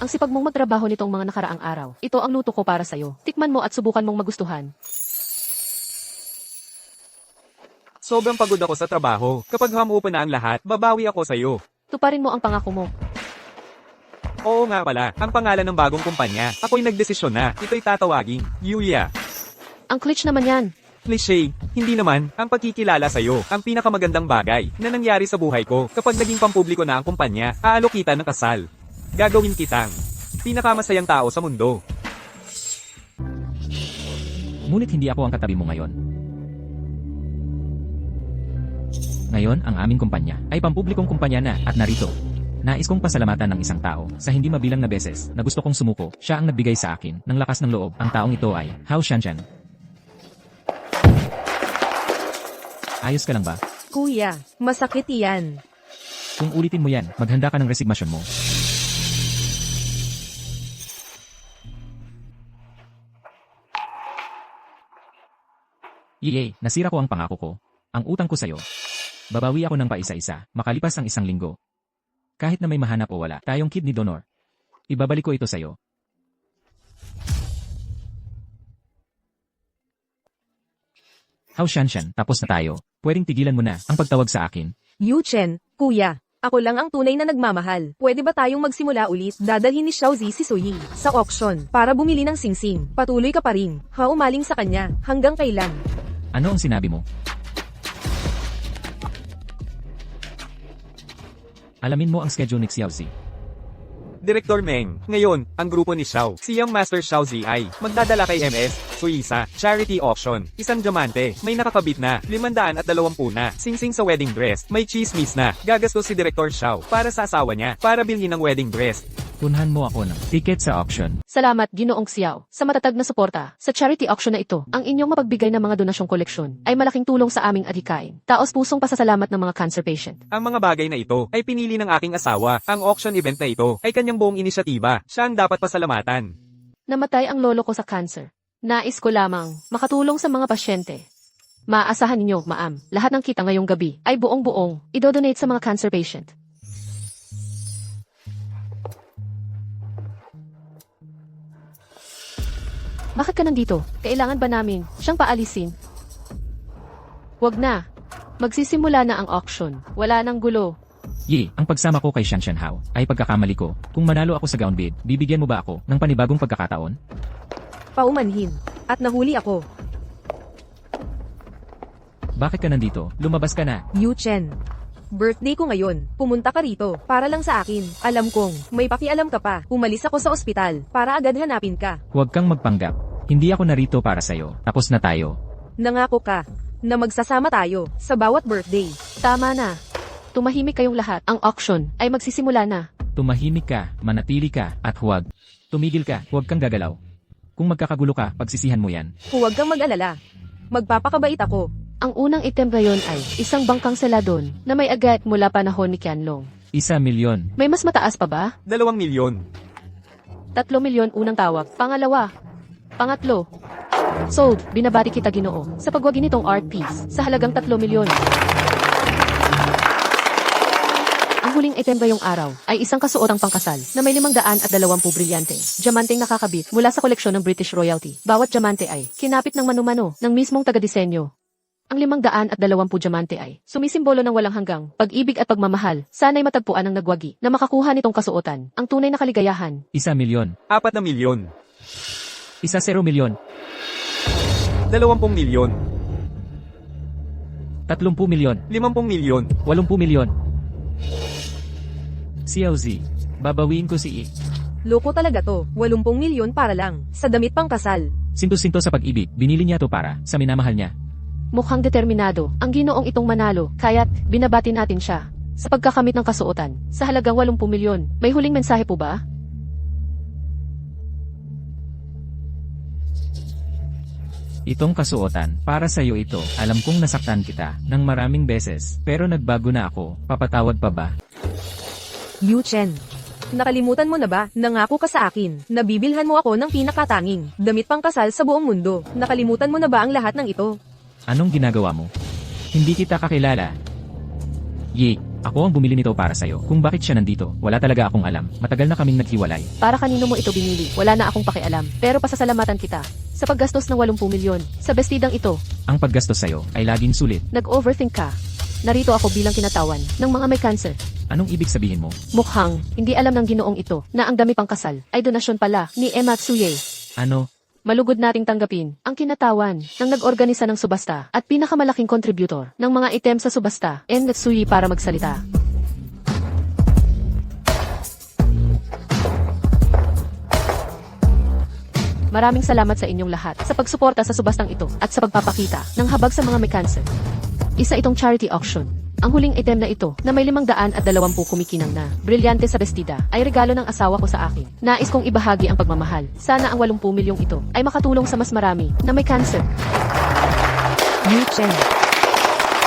Ang sipag mong magtrabaho nitong mga nakaraang araw. Ito ang luto ko para sa'yo. Tikman mo at subukan mong magustuhan. Sobrang pagod ako sa trabaho. Kapag hamupa na ang lahat, babawi ako sa'yo. Tuparin mo ang pangako mo. Oo nga pala, ang pangalan ng bagong kumpanya. Ako'y nagdesisyon na. Ito'y tatawagin Yuya. Ang clutch naman yan. Cliché, hindi naman, ang pagkikilala sa'yo, ang pinakamagandang bagay na nangyari sa buhay ko. Kapag naging pampubliko na ang kumpanya, aalo kita ng kasal. Gagawin kitang pinakamasayang tao sa mundo. Ngunit hindi ako ang katabi mo ngayon. Ngayon, ang aming kumpanya ay pampublikong kumpanya na at narito. Nais kong pasalamatan ng isang tao sa hindi mabilang na beses na gusto kong sumuko. Siya ang nagbigay sa akin ng lakas ng loob. Ang taong ito ay Hao Shanshan. Ayos ka lang ba? Kuya, masakit iyan. Kung ulitin mo yan, maghanda ka ng resigmasyon mo. Yay, nasira ko ang pangako ko. Ang utang ko sa'yo. Babawi ako ng paisa-isa, makalipas ang 1 linggo. Kahit na may mahanap o wala, tayong kidney donor. Ibabalik ko ito sa'yo. Hao Shanshan, tapos na tayo. Pwedeng tigilan mo na ang pagtawag sa akin. Yuchen, kuya, ako lang ang tunay na nagmamahal. Pwede ba tayong magsimula ulit? Dadalhin ni Xiaozi si Sui sa auction para bumili ng singsing. Patuloy ka pa rin. Umaling sa kanya. Hanggang kailan? Ano ang sinabi mo? Alamin mo ang schedule ni Xiaozi. Direktor Meng, ngayon, ang grupo ni Xiao, si Young Master Xiao Zi ay magdadala kay MS, Suiza, charity auction, 1 diamante, may nakakabit na, 520 na, singsing sa wedding dress, may chismis na, gagastos si Direktor Xiao para sa asawa niya, para bilhin ng wedding dress. Kunhan mo ako ng ticket sa auction. Salamat, Ginoong Xiao, sa matatag na suporta. Sa charity auction na ito, ang inyong mapagbigay ng mga donasyong koleksyon ay malaking tulong sa aming adhikain. Taos pusong pasasalamat ng mga cancer patient. Ang mga bagay na ito ay pinili ng aking asawa. Ang auction event na ito ay kanyang buong inisyatiba. Siya ang dapat pasalamatan. Namatay ang lolo ko sa cancer. Nais ko lamang makatulong sa mga pasyente. Maaasahan ninyo, ma'am, lahat ng kita ngayong gabi ay buong-buong idodonate sa mga cancer patient. Bakit ka nandito? Kailangan ba namin siyang paalisin? Wag na. Magsisimula na ang auction. Wala nang gulo. Yi, ang pagsama ko kay Shanshan Hao ay pagkakamali ko. Kung manalo ako sa gown bid, bibigyan mo ba ako ng panibagong pagkakataon? Paumanhin. At nahuli ako. Bakit ka nandito? Lumabas ka na. Yu Chen. Birthday ko ngayon. Pumunta ka rito. Para lang sa akin. Alam kong may pakialam ka pa. Umalis ako sa ospital. Para agad hanapin ka. Huwag kang magpanggap. Hindi ako narito para sa'yo. Tapos na tayo. Nangako ka na magsasama tayo sa bawat birthday. Tama na. Tumahimik kayong lahat. Ang auction ay magsisimula na. Tumahimik ka, manatili ka, at huwag. Tumigil ka, huwag kang gagalaw. Kung magkakagulo ka, pagsisihan mo yan. Huwag kang mag-alala. Magpapakabait ako. Ang unang item ngayon ay isang bangkang seladon na may agad mula panahon ni Qianlong. 1,000,000. May mas mataas pa ba? 2 milyon. 3 milyon unang tawag. Pangalawa. Pangatlo. Sold, binabati kita Ginoo sa pagwagi nitong art piece sa halagang 3 milyon. Ang huling item ngayong araw ay isang kasuotang pangkasal na may 520 brilyante. Diamanteng nakakabit mula sa koleksyon ng British Royalty. Bawat diamante ay kinapit ng mano-mano ng mismong taga-disenyo. Ang 520 diamante ay sumisimbolo ng walang hanggang pag-ibig at pagmamahal. Sana'y matagpuan ng nagwagi na makakuha nitong kasuotan. Ang tunay na kaligayahan. 1,000,000. 4 na milyon. 1,000,000. 20 milyon. 30,000,000. 50 milyon. 80,000,000. Xiao Zi, babawiin ko si I. Loko talaga to. 80 milyon para lang sa damit pang kasal. Sinto-sinto sa pag-ibig, binili niya to para sa minamahal niya. Mukhang determinado ang Ginoong itong manalo, kaya't binabati natin siya sa pagkakamit ng kasuotan sa halagang 80 milyon. May huling mensahe po ba? Itong kasuotan, para sa'yo ito. Alam kong nasaktan kita ng maraming beses, pero nagbago na ako. Papatawad pa ba? Yu Chen. Nakalimutan mo na ba? Nangako ka sa akin na bibilhan mo ako ng pinakatanging damit pang kasal sa buong mundo. Nakalimutan mo na ba ang lahat ng ito? Anong ginagawa mo? Hindi kita kakilala. Yi, ako ang bumili nito para sa'yo. Kung bakit siya nandito, wala talaga akong alam. Matagal na kaming naghiwalay. Para kanino mo ito binili? Wala na akong pakialam. Pero pasasalamatan kita sa paggastos ng 80 milyon sa bestidang ito. Ang paggastos sa'yo ay laging sulit. Nag-overthink ka. Narito ako bilang kinatawan ng mga may cancer. Anong ibig sabihin mo? Mukhang hindi alam ng Ginoong ito na ang dami pang kasal ay donasyon pala ni Emma Tsuye. Ano? Malugod nating tanggapin ang kinatawan ng nag-organisa ng subasta at pinakamalaking contributor ng mga item sa subasta, Emma Tsuye, para magsalita. Maraming salamat sa inyong lahat sa pagsuporta sa subastang ito at sa pagpapakita ng habag sa mga may cancer. Isa itong charity auction. Ang huling item na ito na may 520 kumikinang na brilyante sa bestida ay regalo ng asawa ko sa akin. Nais kong ibahagi ang pagmamahal. Sana ang 80 milyong ito ay makatulong sa mas marami na may cancer. Yu Chen.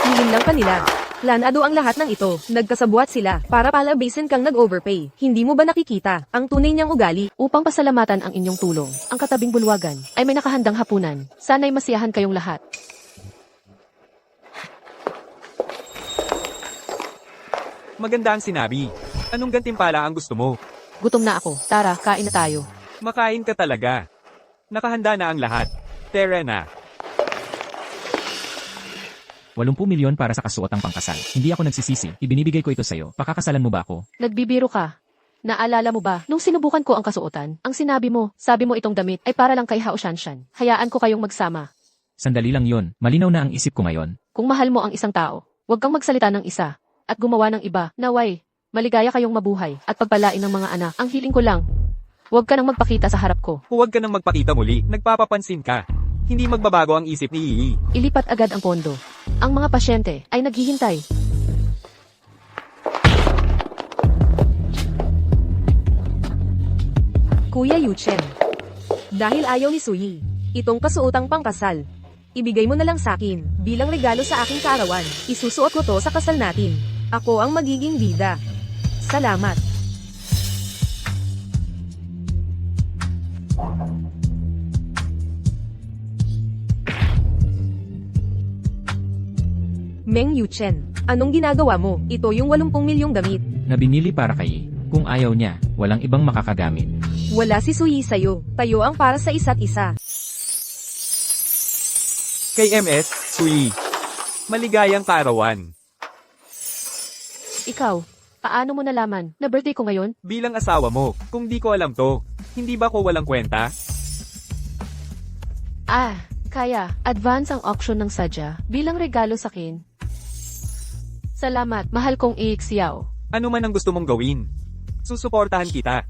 Hiling lang kanila. Planado ang lahat ng ito. Nagkasabuat sila para palabasin kang nag-overpay. Hindi mo ba nakikita ang tunay niyang ugali? Upang pasalamatan ang inyong tulong, ang katabing bulwagan ay may nakahandang hapunan. Sana'y masiyahan kayong lahat. Maganda ang sinabi. Anong gantimpala ang gusto mo? Gutom na ako. Tara, kain na tayo. Makain ka talaga. Nakahanda na ang lahat. Tara na. 80 milyon para sa kasuotang pangkasal. Hindi ako nagsisisi. Ibinibigay ko ito sa'yo. Pakakasalan mo ba ako? Nagbibiro ka. Naalala mo ba, nung sinubukan ko ang kasuotan, ang sabi mo itong damit ay para lang kay Hao Shanshan. Hayaan ko kayong magsama. Sandali lang yon. Malinaw na ang isip ko ngayon. Kung mahal mo ang isang tao, huwag kang magsalita ng isa at gumawa ng iba. Naway, maligaya kayong mabuhay at pagpalain ng mga anak. Ang hiling ko lang, huwag ka nang magpakita sa harap ko. Huwag ka nang magpakita muli. Nagpapapansin ka. Hindi magbabago ang isip ni Yi. Ilipat agad ang pondo. Ang mga pasyente ay naghihintay. Kuya Yuchen. Dahil ayaw ni Suyi, itong kasuotang pangkasal. Ibigay mo na lang sa akin, bilang regalo sa aking kaarawan. Isusuot ko to sa kasal natin. Ako ang magiging bida. Salamat. Meng Yuchen, anong ginagawa mo? Ito yung 80 milyong damit. Na binili para kay kung ayaw niya, walang ibang makakagamit. Wala si Suyi sa'yo. Tayo ang para sa isa't isa. Kay MS, Sui. Maligayang kaarawan. Ikaw, paano mo nalaman na birthday ko ngayon? Bilang asawa mo, kung di ko alam to, hindi ba ko walang kwenta? Kaya, advance ang auction ng sadya bilang regalo sa akin. Salamat, mahal kong Iixiao. Ano man ang gusto mong gawin, susuportahan kita.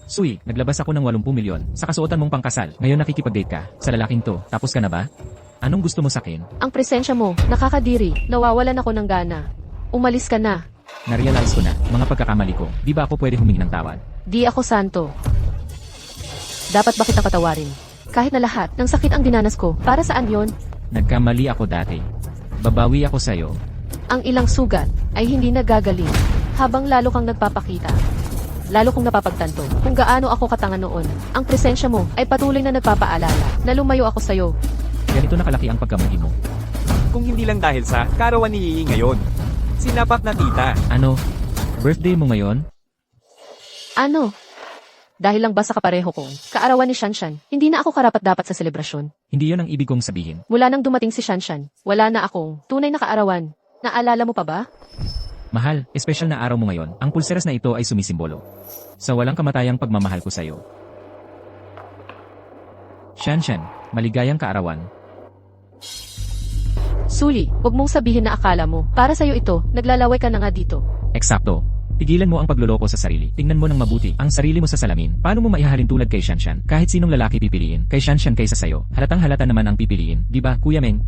Sui, naglabas ako ng 80 milyon sa kasuotan mong pangkasal. Ngayon nakikipag-date ka sa lalaking to. Tapos ka na ba? Anong gusto mo sa akin? Ang presensya mo, nakakadiri, nawawalan ako ng gana. Umalis ka na. Na-realize ko na, mga pagkakamali ko. Di ba ako pwede humingi ng tawad? Di ako santo. Dapat ba kitang patawarin? Kahit na lahat ng sakit ang dinanas ko, para saan yon? Nagkamali ako dati. Babawi ako sa'yo. Ang ilang sugat ay hindi nagagaling habang lalo kang nagpapakita. Lalo kong napapagtanto kung gaano ako katanga noon. Ang presensya mo ay patuloy na nagpapaalala na lumayo ako sa'yo. Ganito na kalaki ang pagkamali mo. Kung hindi lang dahil sa karawan ni Yii ngayon. Sinapak na tita. Ano? Birthday mo ngayon? Ano? Dahil lang ba sa kapareho kong kaarawan ni Shanshan, hindi na ako karapat-dapat sa selebrasyon. Hindi yon ang ibig kong sabihin. Mula nang dumating si Shanshan, wala na akong tunay na kaarawan. Naalala mo pa ba? Mahal, espesyal na araw mo ngayon. Ang pulseras na ito ay sumisimbolo sa walang kamatayang pagmamahal ko sa'yo. Shanshan, maligayang kaarawan. Suli, huwag mong sabihin na akala mo. Para sa'yo ito, naglalaway ka na nga dito. Eksakto. Pigilan mo ang pagloloko sa sarili. Tingnan mo ng mabuti ang sarili mo sa salamin. Paano mo maihahalin tulad kay Shanshan? Kahit sinong lalaki pipiliin, kay Shanshan kaysa sa'yo. Halatang halata naman ang pipiliin. Di ba, Kuya Meng?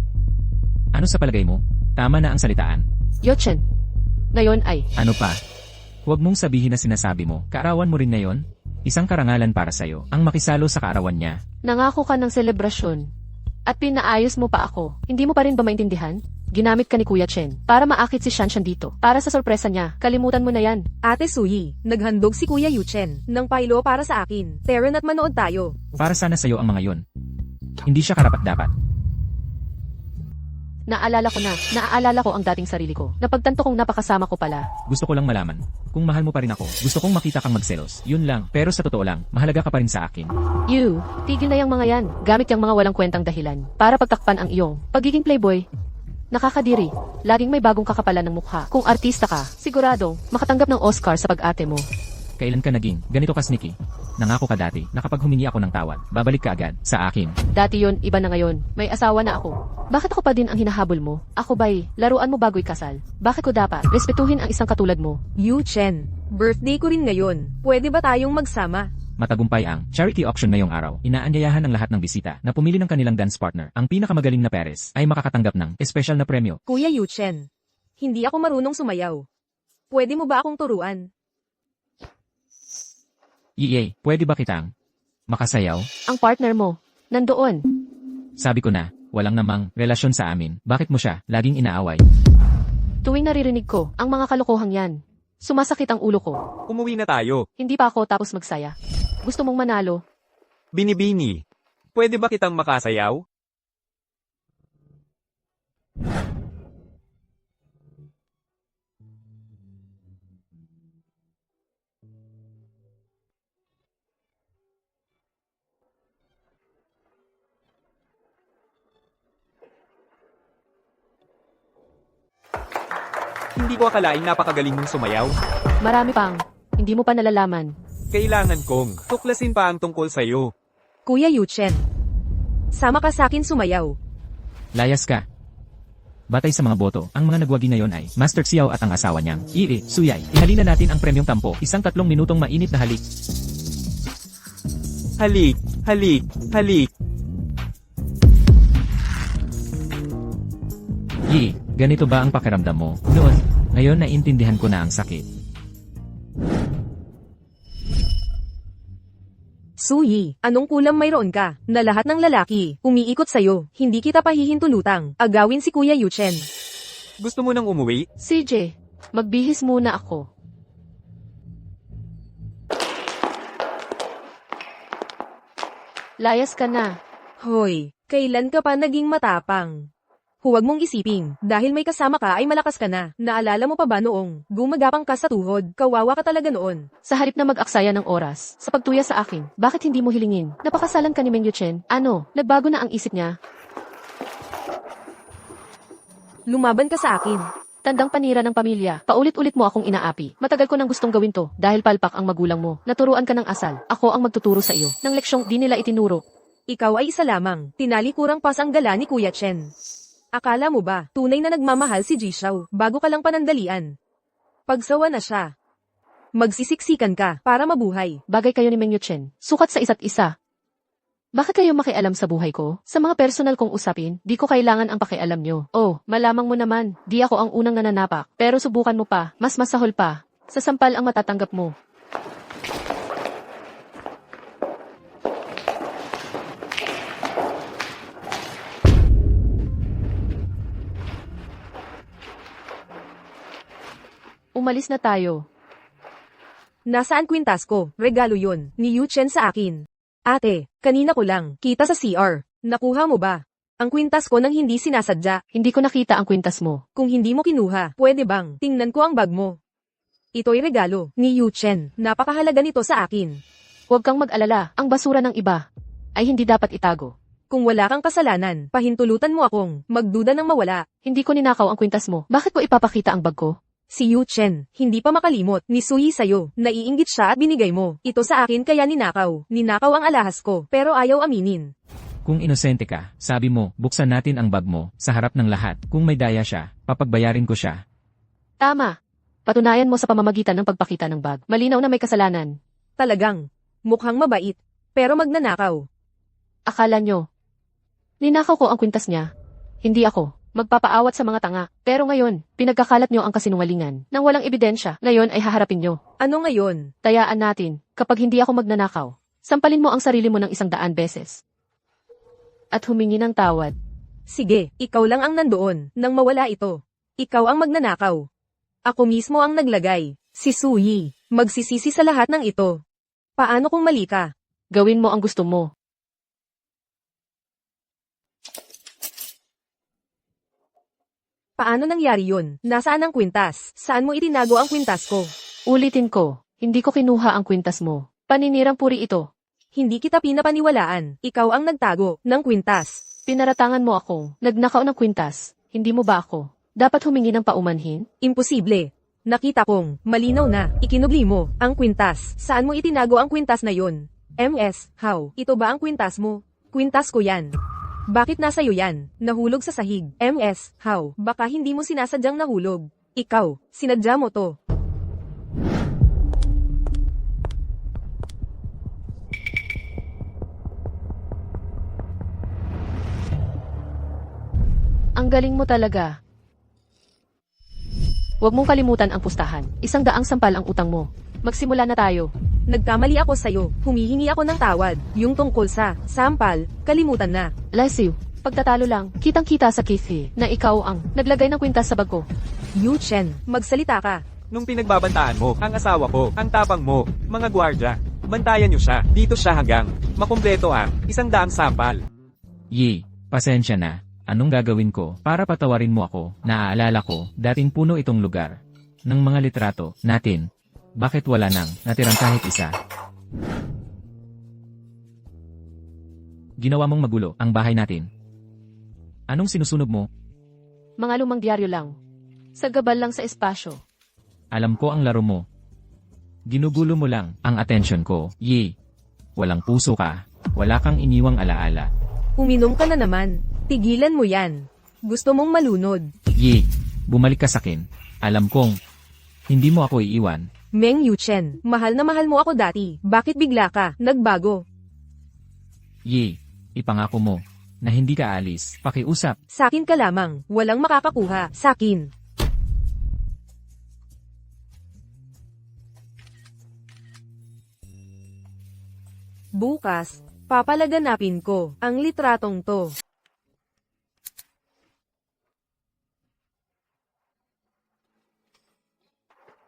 Ano sa palagay mo? Tama na ang salitaan. Yochen, ngayon ay, Ano pa? Huwag mong sabihin na sinasabi mo, kaarawan mo rin ngayon? Isang karangalan para sa'yo, ang makisalo sa kaarawan niya. nangako ka ng selebrasyon. At pinaayos mo pa ako. Hindi mo pa rin ba maintindihan? Ginamit ka ni Kuya Chen para maakit si Shanshan dito. Para sa sorpresa niya, kalimutan mo na yan. Ate Suyi, naghandog si Kuya Yuchen ng pailo para sa akin. Tara na't manood tayo. Para sana sa'yo ang mga yon. Hindi siya karapat-dapat. Naaalala ko ang dating sarili ko. Napagtanto kong napakasama ko pala. Gusto ko lang malaman. Kung mahal mo pa rin ako, gusto kong makita kang magselos. Yun lang. Pero sa totoo lang, mahalaga ka pa rin sa akin. You, tigil na yung mga yan. Gamit yung mga walang kwentang dahilan para pagtakpan ang iyong pagiging playboy. Nakakadiri. Laging may bagong kakapalan ng mukha. Kung artista ka, siguradong makatanggap ng Oscar sa pag-ate mo. Kailan ka naging ganito ka sneaky? Nangako ka dati na kapag humingi ako ng tawad, babalik ka agad sa akin. Dati yon, iba na ngayon. May asawa na ako. Bakit ako pa din ang hinahabol mo? Ako ba'y laruan mo bago'y kasal? Bakit ko dapat respetuhin ang isang katulad mo? Yuchen, birthday ko rin ngayon. Pwede ba tayong magsama? Matagumpay ang charity auction ngayong araw. Inaanyayahan ng lahat ng bisita na pumili ng kanilang dance partner. Ang pinakamagaling na Perez ay makakatanggap ng espesyal na premyo. Kuya Yuchen, hindi ako marunong sumayaw. Pwede mo ba akong turuan? Yee, pwede ba kitang makasayaw? Ang partner mo, nandoon. Sabi ko na, walang namang relasyon sa amin. Bakit mo siya laging inaaway? Tuwing naririnig ko ang mga kalokohang yan, sumasakit ang ulo ko. Umuwi na tayo. Hindi pa ako tapos magsaya. Gusto mong manalo? Binibini. Pwede ba kitang makasayaw? Hindi ko akalaing napakagaling mong sumayaw. Marami pang, hindi mo pa nalalaman. Kailangan kong tuklasin pa ang tungkol sa'yo. Kuya Yuchen, sama ka sa akin sumayaw. Layas ka. Batay sa mga boto, ang mga nagwagi ngayon ay Master Xiao at ang asawa niyang Iri, Suyay. Ihalina natin ang premyong tampo, isang 3 minutong mainit na halik. Halik, halik, halik. Yi, Ganito ba ang pakiramdam mo? Noon, ngayon naiintindihan ko na ang sakit. Suyi, anong kulam mayroon ka? Na lahat ng lalaki, umiikot sa'yo, hindi kita pahihintulutang, agawin si Kuya Yuchen. Gusto mo nang umuwi? CJ, magbihis muna ako. Layas ka na. Hoy, kailan ka pa naging matapang? Huwag mong isiping, dahil may kasama ka ay malakas ka na. Naalala mo pa ba noong gumagapang ka sa tuhod? Kawawa ka talaga noon. Sa halip na mag-aksaya ng oras, sa pagtuya sa akin, bakit hindi mo hilingin? Napakasalan ka ni Meng Yuchen. Ano, nagbago na ang isip niya? Lumaban ka sa akin. Tandang panira ng pamilya, paulit-ulit mo akong inaapi. Matagal ko nang gustong gawin to, dahil palpak ang magulang mo. Naturuan ka ng asal, ako ang magtuturo sa iyo. Ng leksyong di nila itinuro. Ikaw ay isa lamang, tinalikurang pas ang gala ni Kuya Chen. Akala mo ba, tunay na nagmamahal si Jishao, bago ka lang panandalian? Pagsawa na siya. Magsisiksikan ka, para mabuhay. Bagay kayo ni Meng Yuchen, sukat sa isa't isa. Bakit kayo makialam sa buhay ko? Sa mga personal kong usapin, di ko kailangan ang pakialam nyo. Oh, malamang mo naman, di ako ang unang nananapak. Pero subukan mo pa, mas masahol pa. Sa sampal ang matatanggap mo. Umalis na tayo. Nasaan kwintas ko? Regalo yun, ni Yu Chen sa akin. Ate, kanina ko lang, kita sa CR. Nakuha mo ba? Ang kwintas ko nang hindi sinasadya. Hindi ko nakita ang kwintas mo. Kung hindi mo kinuha, pwede bang tingnan ko ang bag mo? Ito'y regalo ni Yu Chen. Napakahalaga nito sa akin. Huwag kang mag-alala, ang basura ng iba ay hindi dapat itago. Kung wala kang kasalanan, pahintulutan mo akong magduda ng mawala. Hindi ko ninakaw ang kwintas mo. Bakit ko ipapakita ang bag ko? Si Yu Chen, hindi pa makalimot ni Suyi sa'yo. Naiinggit siya at binigay mo. Ito sa akin kaya ninakaw. Ninakaw ang alahas ko, pero ayaw aminin. Kung inosente ka, sabi mo, buksan natin ang bag mo, sa harap ng lahat. Kung may daya siya, papagbayarin ko siya. Tama. Patunayan mo sa pamamagitan ng pagpakita ng bag. Malinaw na may kasalanan. Talagang, mukhang mabait, pero magnanakaw. Akala nyo. Ninakaw ko ang kwintas niya. Hindi ako. Magpapaawat sa mga tanga. Pero ngayon, pinagkakalat nyo ang kasinungalingan. Nang walang ebidensya, ngayon ay haharapin nyo. Ano ngayon? Tayaan natin, kapag hindi ako magnanakaw, sampalin mo ang sarili mo ng 100 beses. At humingi ng tawad. Sige, ikaw lang ang nandoon, nang mawala ito. Ikaw ang magnanakaw. Ako mismo ang naglagay. Si Suyi, magsisisi sa lahat ng ito. Paano kung mali ka? Gawin mo ang gusto mo. Paano nangyari yun? Nasaan ang kwintas? Saan mo itinago ang kwintas ko? Ulitin ko, hindi ko kinuha ang kwintas mo. Paninirang puri ito. Hindi kita pinapaniwalaan. Ikaw ang nagtago ng kwintas. Pinaratangan mo akong nagnakaw ng kwintas. Hindi mo ba ako dapat humingi ng paumanhin? Imposible. Nakita kong, malinaw na, ikinubli mo, ang kwintas. Saan mo itinago ang kwintas na yun? MS, how? Ito ba ang kwintas mo? Kwintas ko yan. Bakit nasa iyo yan? Nahulog sa sahig. MS, how? Baka hindi mo sinasadyang nahulog. Ikaw, sinadya mo to. Ang galing mo talaga. Huwag mong kalimutan ang pustahan. 100 sampal ang utang mo. Magsimula na tayo. Nagkamali ako sa'yo. Humihingi ako ng tawad. Yung tungkol sa sampal, kalimutan na. Lasiw, pagtatalo lang, kitang-kita sa Keith na ikaw ang naglagay ng kwintas sa bag ko. Yu Chen, magsalita ka. Nung pinagbabantaan mo, ang asawa ko, ang tapang mo, mga gwardya, bantayan niyo siya. Dito siya hanggang makumpleto ang 100 sampal. Yi, pasensya na. Anong gagawin ko para patawarin mo ako? Naaalala ko, dating puno itong lugar. Ng mga litrato natin. Bakit wala nang natirang kahit isa? Ginawa mong magulo ang bahay natin. Anong sinusunog mo? Mga lumang diaryo lang. Sa gabal lang sa espasyo. Alam ko ang laro mo. Ginugulo mo lang ang atensyon ko. Yi, walang puso ka. Wala kang iniwang alaala. Uminom ka na naman. Tigilan mo yan. Gusto mong malunod. Yi, bumalik ka sakin. Alam kong hindi mo ako iiwan. Meng Yuchen, mahal na mahal mo ako dati. Bakit bigla ka nagbago? Yi, ipangako mo. na hindi ka aalis. Pakiusap. Sakin ka lamang, walang makakakuha. Sakin. Bukas, papalaganapin ko ang litratong to.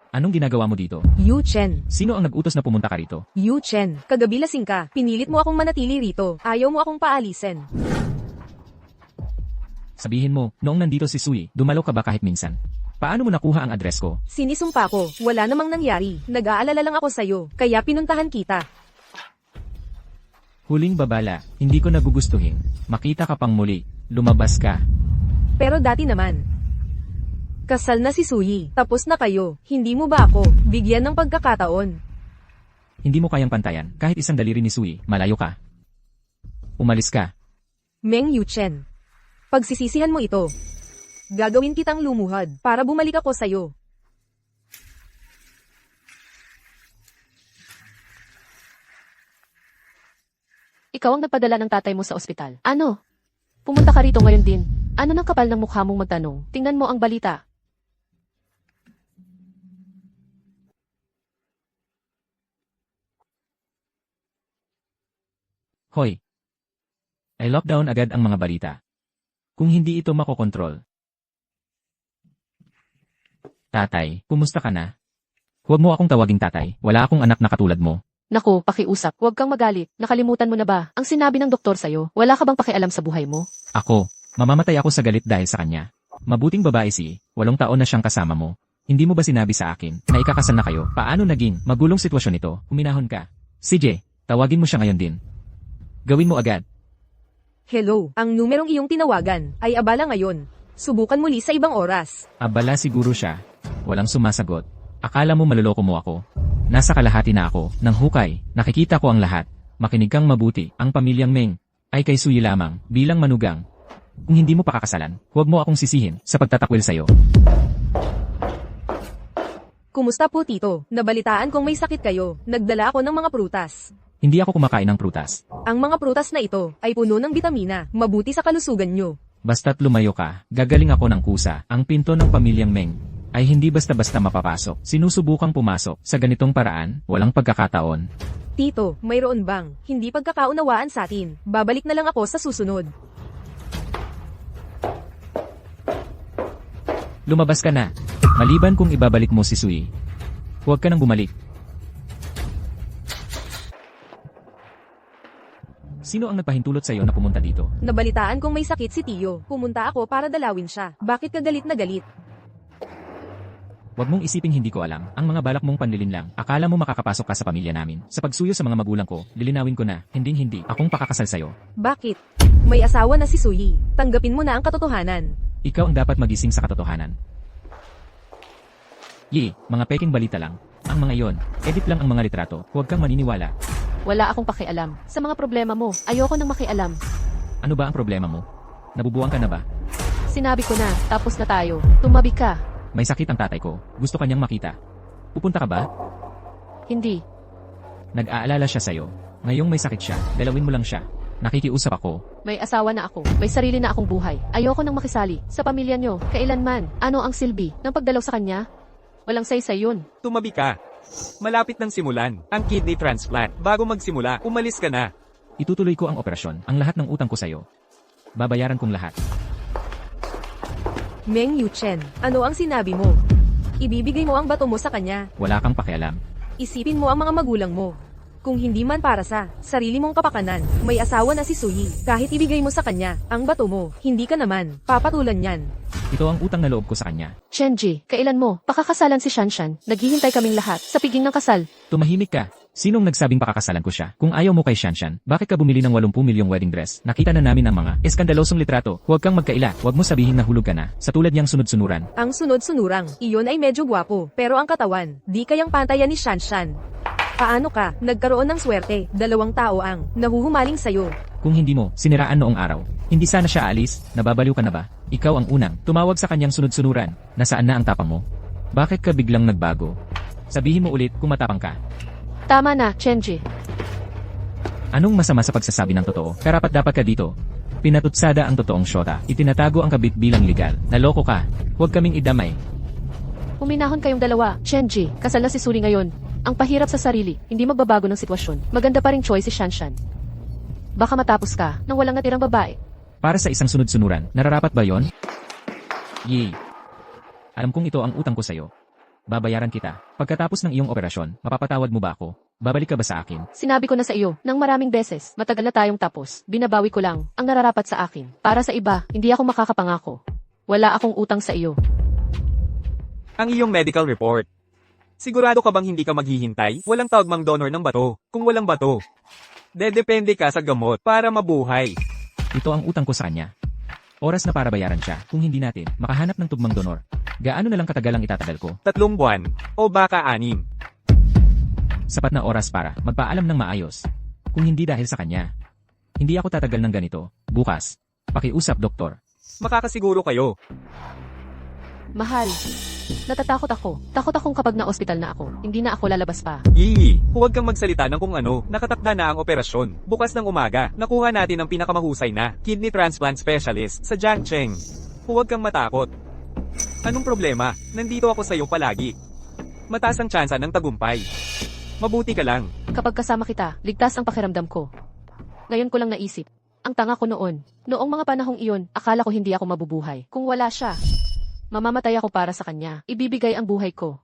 Anong ginagawa mo dito? Yu Chen. Sino ang nag-utos na pumunta ka rito? Yu Chen, kagabi lasing ka. Pinilit mo akong manatili rito. Ayaw mo akong paalisin. Sabihin mo, noong nandito si Sui, dumalo ka ba kahit minsan? Paano mo nakuha ang address ko? Sinisumpa ko, wala namang nangyari. Nag-aalala lang ako sa'yo, kaya pinuntahan kita. Huling babala, hindi ko nagugustuhin. Makita ka pang muli. Lumabas ka. Pero dati naman. Kasal na si Sui, tapos na kayo. Hindi mo ba ako bigyan ng pagkakataon? Hindi mo kayang pantayan, kahit isang daliri ni Sui, malayo ka. Umalis ka. Meng Yu Chen. Pagsisisihan mo ito. Gagawin kitang lumuhad para bumalik ako sa'yo. Ikaw ang nagpadala ng tatay mo sa ospital. Ano? Pumunta ka rito ngayon din. Ano ng kapal ng mukha mong magtanong? Tingnan mo ang balita. Hoy. I lockdown agad ang mga balita. Kung hindi ito makokontrol. Tatay, kumusta ka na? Huwag mo akong tawaging tatay, wala akong anak na katulad mo. Naku, pakiusap. Huwag kang magalit. Nakalimutan mo na ba ang sinabi ng doktor sa'yo? Wala ka bang pakialam sa buhay mo? Ako, mamamatay ako sa galit dahil sa kanya. Mabuting babae si, 8 taon na siyang kasama mo. Hindi mo ba sinabi sa akin na ikakasal na kayo? Paano naging magulong sitwasyon ito? Huminahon ka. CJ, tawagin mo siya ngayon din. Gawin mo agad. Hello, ang numerong iyong tinawagan ay abala ngayon. Subukan muli sa ibang oras. Abala siguro siya. Walang sumasagot. Akala mo maluloko mo ako. Nasa kalahati na ako, ng hukay, nakikita ko ang lahat. Makinig kang mabuti, ang pamilyang Meng ay kay Sui lamang, bilang manugang. Kung hindi mo pakakasalan, huwag mo akong sisihin sa pagtatakwil sa'yo. Kumusta po tito? Nabalitaan kong may sakit kayo. Nagdala ako ng mga prutas. Hindi ako kumakain ng prutas. Ang mga prutas na ito ay puno ng bitamina, mabuti sa kalusugan nyo. Basta't lumayo ka, gagaling ako ng kusa. Ang pinto ng pamilyang Meng ay hindi basta-basta mapapasok. Sinusubukang pumasok sa ganitong paraan, walang pagkakataon. Tito, mayroon bang hindi pagkakaunawaan sa atin? Babalik na lang ako sa susunod. Lumabas ka na. Maliban kung ibabalik mo si Sui. Huwag ka nang bumalik. Sino ang nagpahintulot sa'yo na pumunta dito? Nabalitaan kong may sakit si Tio. Pumunta ako para dalawin siya. Bakit ka galit na galit? Huwag mong isiping hindi ko alam. Ang mga balak mong panlilin lang. Akala mo makakapasok ka sa pamilya namin. Sa pagsuyo sa mga magulang ko, lilinawin ko na, hinding-hindi, akong pakakasal sa'yo. Bakit? May asawa na si Sui. Tanggapin mo na ang katotohanan. Ikaw ang dapat magising sa katotohanan. Mga peking balita lang. Ang mga iyon, edit lang ang mga litrato. Huwag kang maniniwala. Wala akong pakialam sa mga problema mo. Ayoko nang makialam. Ano ba ang problema mo? Nabubuang ka na ba? Sinabi ko na, tapos na tayo. Tumabi ka. May sakit ang tatay ko. Gusto kanyang makita. Pupunta ka ba? Hindi. Nag-aalala siya sa'yo. Ngayong may sakit siya, dalawin mo lang siya. Nakikiusap ako. May asawa na ako. May sarili na akong buhay. Ayoko nang makisali sa pamilya nyo. Kailanman. Ano ang silbi ng pagdalaw sa kanya? Walang saysay yun. Tumabi ka. Malapit nang simulan ang kidney transplant. Bago magsimula, umalis ka na. Itutuloy ko ang operasyon. Ang lahat ng utang ko sa'yo. Babayaran kong lahat. Meng Yu Chen, ano ang sinabi mo? Ibibigay mo ang bato mo sa kanya. Wala kang pakialam. Isipin mo ang mga magulang mo. Kung hindi man para sa sarili mong kapakanan, may asawa na si Sui. Kahit ibigay mo sa kanya ang bato mo, hindi ka naman papatulan yan. Ito ang utang na loob ko sa kanya. Chenji, kailan mo pakakasalan si Shanshan? Naghihintay kaming lahat sa piging ng kasal. Tumahimik ka. Sinong nagsabing pakakasalan ko siya? Kung ayaw mo kay Shanshan, bakit ka bumili ng 80 milyong wedding dress? Nakita na namin ang mga eskandalosong litrato. Huwag kang magkaila. Huwag mo sabihin na hulog ka na. Sa tulad niyang sunod-sunuran. Ang sunod-sunurang, iyon ay medyo gwapo, pero ang katawan, di kayang pantayan ni Shanshan. Paano ka nagkaroon ng swerte? 2 tao ang nahuhumaling sa'yo. Kung hindi mo, siniraan noong araw. Hindi sana siya alis, nababaliw ka na ba? Ikaw ang unang tumawag sa kanyang sunod-sunuran. Nasaan na ang tapang mo? Bakit ka biglang nagbago? Sabihin mo ulit kung matapang ka. Tama na, Chenji. Anong masama sa pagsasabi ng totoo? Karapat dapat ka dito. Pinatutsada ang totoong syota. Itinatago ang kabit bilang legal. Naloko ka. Huwag kaming idamay. Huminahon kayong dalawa. Shenji, kasal na si Suri ngayon. Ang pahirap sa sarili, hindi magbabago ng sitwasyon. Maganda pa ring choice si Shanshan. Baka matapos ka nang walang natirang babae. Para sa isang sunod-sunuran, nararapat ba yon? Yee. Alam kong ito ang utang ko sa'yo. Babayaran kita. Pagkatapos ng iyong operasyon, mapapatawad mo ba ako? Babalik ka ba sa akin? Sinabi ko na sa iyo nang maraming beses, matagal na tayong tapos. Binabawi ko lang ang nararapat sa akin. Para sa iba, hindi ako makakapangako. Wala akong utang sa iyo. Ang iyong medical report. Sigurado ka bang hindi ka maghihintay? Walang tawag donor ng bato. Kung walang bato, dedepende ka sa gamot para mabuhay. Ito ang utang ko sa kanya. Oras na para bayaran siya. Kung hindi natin, makahanap ng tugmang donor. Gaano na lang katagal ang itatagal ko? 3 buwan, o baka 6. Sapat na oras para magpaalam ng maayos. Kung hindi dahil sa kanya. Hindi ako tatagal ng ganito. Bukas. Pakiusap, doktor. Makakasiguro kayo. Mahal, natatakot ako. Takot akong kapag na-ospital na ako, hindi na ako lalabas pa. Yee, huwag kang magsalita ng kung ano. Nakatakda na ang operasyon. Bukas ng umaga, nakuha natin ang pinakamahusay na kidney transplant specialist sa Jiangcheng. Huwag kang matakot. Anong problema? Nandito ako sa'yo palagi. Mataas ang tsansa ng tagumpay. Mabuti ka lang. Kapag kasama kita, ligtas ang pakiramdam ko. Ngayon ko lang naisip, ang tanga ko noon. Noong mga panahong iyon, akala ko hindi ako mabubuhay. Kung wala siya, mamamatay ako para sa kanya. Ibibigay ang buhay ko.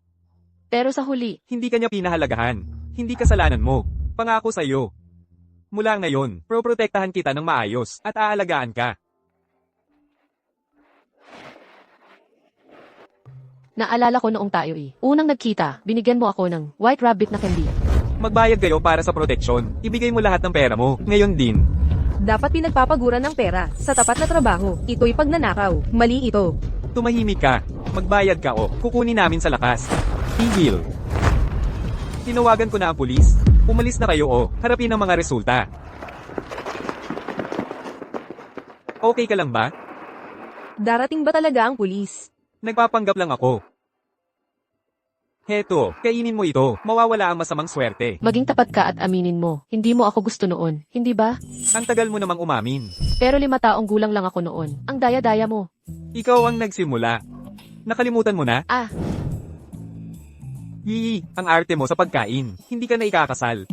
Pero sa huli, Hindi kanya pinahalagahan. Hindi kasalanan mo. Pangako sa'yo. Mula ngayon, proprotektahan kita ng maayos at aalagaan ka. naalala ko noong tayo unang nagkita, binigyan mo ako ng white rabbit na candy. Magbayad kayo para sa proteksyon. Ibigay mo lahat ng pera mo. Ngayon din. Dapat pinagpapaguran ng pera sa tapat na trabaho. Ito'y pagnanakaw. Mali ito. Tumahimik ka. Magbayad ka o kukunin namin sa lakas. Tigil. Tinawagan ko na ang pulis. Umalis na kayo o harapin ang mga resulta. Okay ka lang ba? Darating ba talaga ang pulis? Nagpapanggap lang ako. Heto, kainin mo ito. Mawawala ang masamang swerte. Maging tapat ka at aminin mo, hindi mo ako gusto noon, hindi ba? Ang tagal mo namang umamin. Pero 5 taong gulang lang ako noon. Ang daya-daya mo. Ikaw ang nagsimula. Nakalimutan mo na? Ah, Yee, ang arte mo sa pagkain. Hindi ka na ikakasal.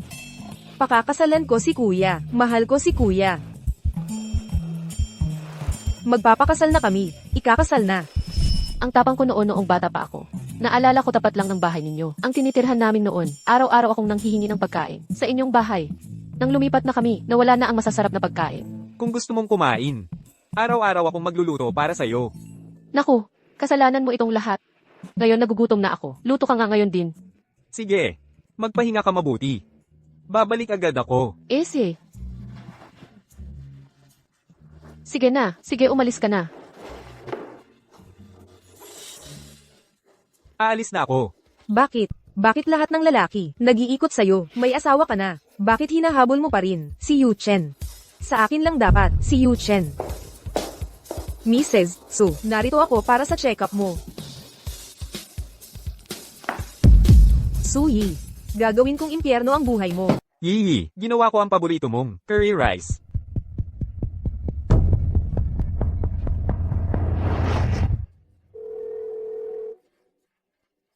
Pakakasalan ko si kuya. Mahal ko si kuya. Magpapakasal na kami. Ikakasal na. ang tapang ko noong bata pa ako. Naalala ko tapat lang ng bahay ninyo. Ang tinitirhan namin noon, araw-araw akong nanghihingi ng pagkain. Sa inyong bahay. Nang lumipat na kami, nawala na ang masasarap na pagkain. Kung gusto mong kumain, araw-araw akong magluluto para sa'yo. Naku, kasalanan mo itong lahat. Ngayon nagugutom na ako. Luto ka nga ngayon din. Sige, magpahinga ka mabuti. Babalik agad ako. Sige. Sige na, sige umalis ka na. Aalis na ako. Bakit? Bakit lahat ng lalaki nag-iikot sa'yo? May asawa ka na. Bakit hinahabol mo pa rin si Yu Chen? Sa akin lang dapat si Yu Chen. Mrs. Su, narito ako para sa check-up mo. Su Yi, gagawin kong impyerno ang buhay mo. Yee, ginawa ko ang paborito mong curry rice.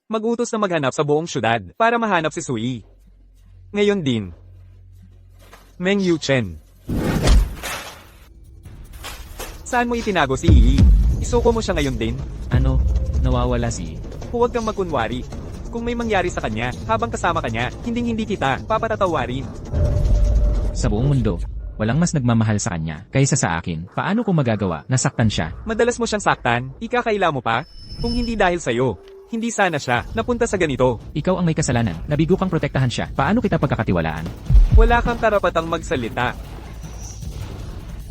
Mag-utos na maghanap sa buong syudad para mahanap si Sui. Ngayon din. Meng Yu Chen. Saan mo itinago si Yi? Isuko mo siya ngayon din? Ano? Nawawala si... Huwag kang magkunwari. Kung may mangyari sa kanya, habang kasama kanya, hinding-hindi kita papatatawarin. Sa buong mundo, walang mas nagmamahal sa kanya kaysa sa akin. Paano ko magagawa? Nasaktan siya. Madalas mo siyang saktan, ikakaila mo pa? Kung hindi dahil sa'yo, hindi sana siya napunta sa ganito. Ikaw ang may kasalanan. Nabigo kang protektahan siya. Paano kita pagkakatiwalaan? Wala kang karapatang magsalita.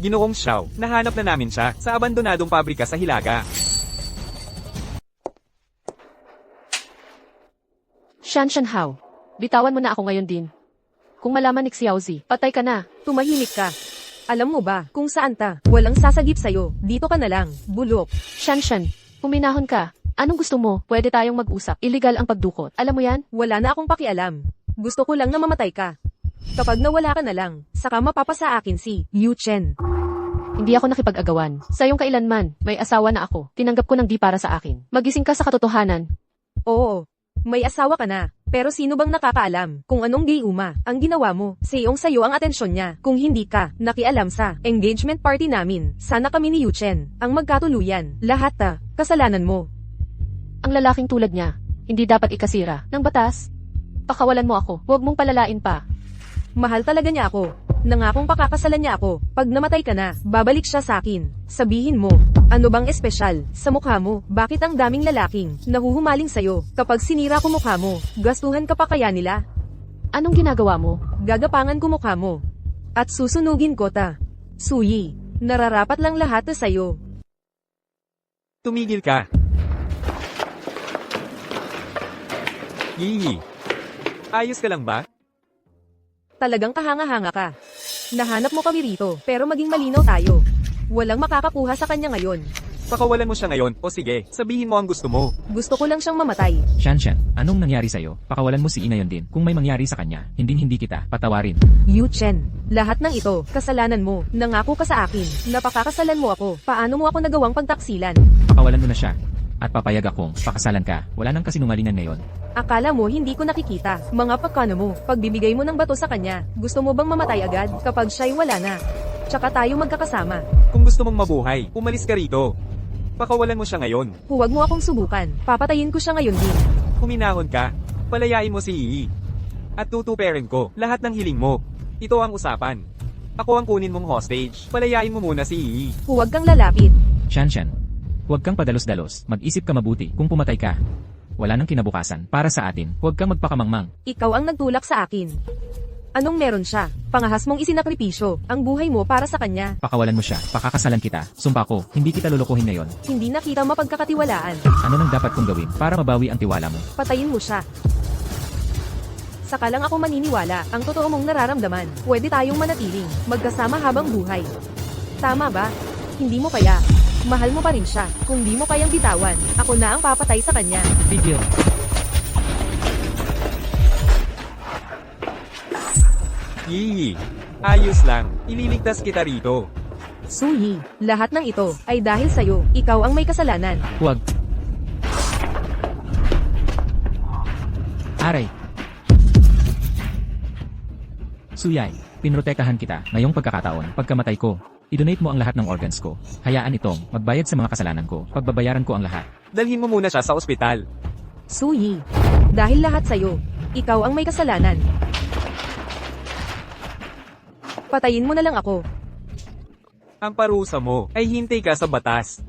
Ginoong Xiao, nahanap na namin siya sa abandonadong pabrika sa Hilaga. Shanshan Hao, bitawan mo na ako ngayon din. Kung malaman ni Xiaozi, patay ka na. Tumahimik ka. Alam mo ba kung saan ta? Walang sasagip sa'yo. Dito ka na lang. Bulok. Shanshan, huminahon ka. Anong gusto mo? Pwede tayong mag-usap. Illegal ang pagdukot. Alam mo yan? Wala na akong pakialam. Gusto ko lang na mamatay ka. Kapag nawala ka na lang, saka mapapasa akin si Yu Chen. Hindi ako nakipag-agawan. Sa iyong kailanman, may asawa na ako. Tinanggap ko ng di para sa akin. Magising ka sa katotohanan. Oo, may asawa ka na. Pero sino bang nakakaalam kung anong gayuma ang ginawa mo? Siyong sayo ang atensyon niya. Kung hindi ka nakialam sa engagement party namin, sana kami ni Yuchen ang magkatuluyan. Lahat kasalanan mo. Ang lalaking tulad niya, hindi dapat ikasira ng batas. Pakawalan mo ako. Huwag mong palalain pa. Mahal talaga niya ako. Nangakong pakakasalan niya ako. Pag namatay ka na, babalik siya sa akin. Sabihin mo, ano bang espesyal sa mukha mo? Bakit ang daming lalaking nahuhumaling sa'yo? Kapag sinira ko mukha mo, gastuhan ka pa kaya nila? Anong ginagawa mo? Gagapangan ko mukha mo. At susunugin ko ta. Suyi, nararapat lang lahat sa'yo. Tumigil ka. Yi. Ayos ka lang ba? Talagang kahanga-hanga ka. Nahanap mo kami rito, pero maging malinaw tayo. Walang makakakuha sa kanya ngayon. Pakawalan mo siya ngayon, o sige, sabihin mo ang gusto mo. Gusto ko lang siyang mamatay. Shanshan, anong nangyari sa'yo? Pakawalan mo si Ina yon din. Kung may mangyari sa kanya, hindi kita patawarin. Yuchen, lahat ng ito, kasalanan mo. Nangako ka sa akin, napakakasalan mo ako. Paano mo ako nagawang pagtaksilan? Pakawalan mo na siya. At papayag akong pakasalan ka. Wala nang kasinungalingan ngayon. Akala mo hindi ko nakikita. Mga pagkano mo, pagbibigay mo ng bato sa kanya, gusto mo bang mamatay agad kapag siya'y wala na? Tsaka tayo magkakasama. Kung gusto mong mabuhay, umalis ka rito. Pakawalan mo siya ngayon. Huwag mo akong subukan. Papatayin ko siya ngayon din. Huminahon ka, palayain mo si Yi. At tutuperin ko lahat ng hiling mo. Ito ang usapan. Ako ang kunin mong hostage. Palayain mo muna si Yi. Huwag kang lalapit. Shanshan, huwag kang padalos-dalos. Mag-isip ka mabuti kung pumatay ka. Wala nang kinabukasan. Para sa atin, huwag kang magpakamangmang. Ikaw ang nagtulak sa akin. Anong meron siya? Pangahas mong isinakripisyo ang buhay mo para sa kanya. Pakawalan mo siya. Pakakasalan kita. Sumpa ko, hindi kita lulukuhin ngayon. Hindi na kita mapagkakatiwalaan. Ano nang dapat kong gawin para mabawi ang tiwala mo? Patayin mo siya. Saka lang ako maniniwala ang totoo mong nararamdaman. Pwede tayong manatiling magkasama habang buhay. Tama ba? Hindi mo kaya. Mahal mo pa rin siya. Kung di mo kayang bitawan, ako na ang papatay sa kanya. Tigil. Yi. Ayos lang. Ililigtas kita rito. Suyi, lahat ng ito ay dahil sa'yo. Ikaw ang may kasalanan. Huwag. Aray. Suyay, pinrotekahan kita ngayong pagkakataon. Pagkamatay ko, i-donate mo ang lahat ng organs ko. Hayaan itong magbayad sa mga kasalanan ko. Pagbabayaran ko ang lahat. Dalhin mo muna siya sa ospital. Suyi, dahil lahat sa'yo. Ikaw ang may kasalanan. Patayin mo na lang ako. Ang parusa mo ay hintay ka sa batas.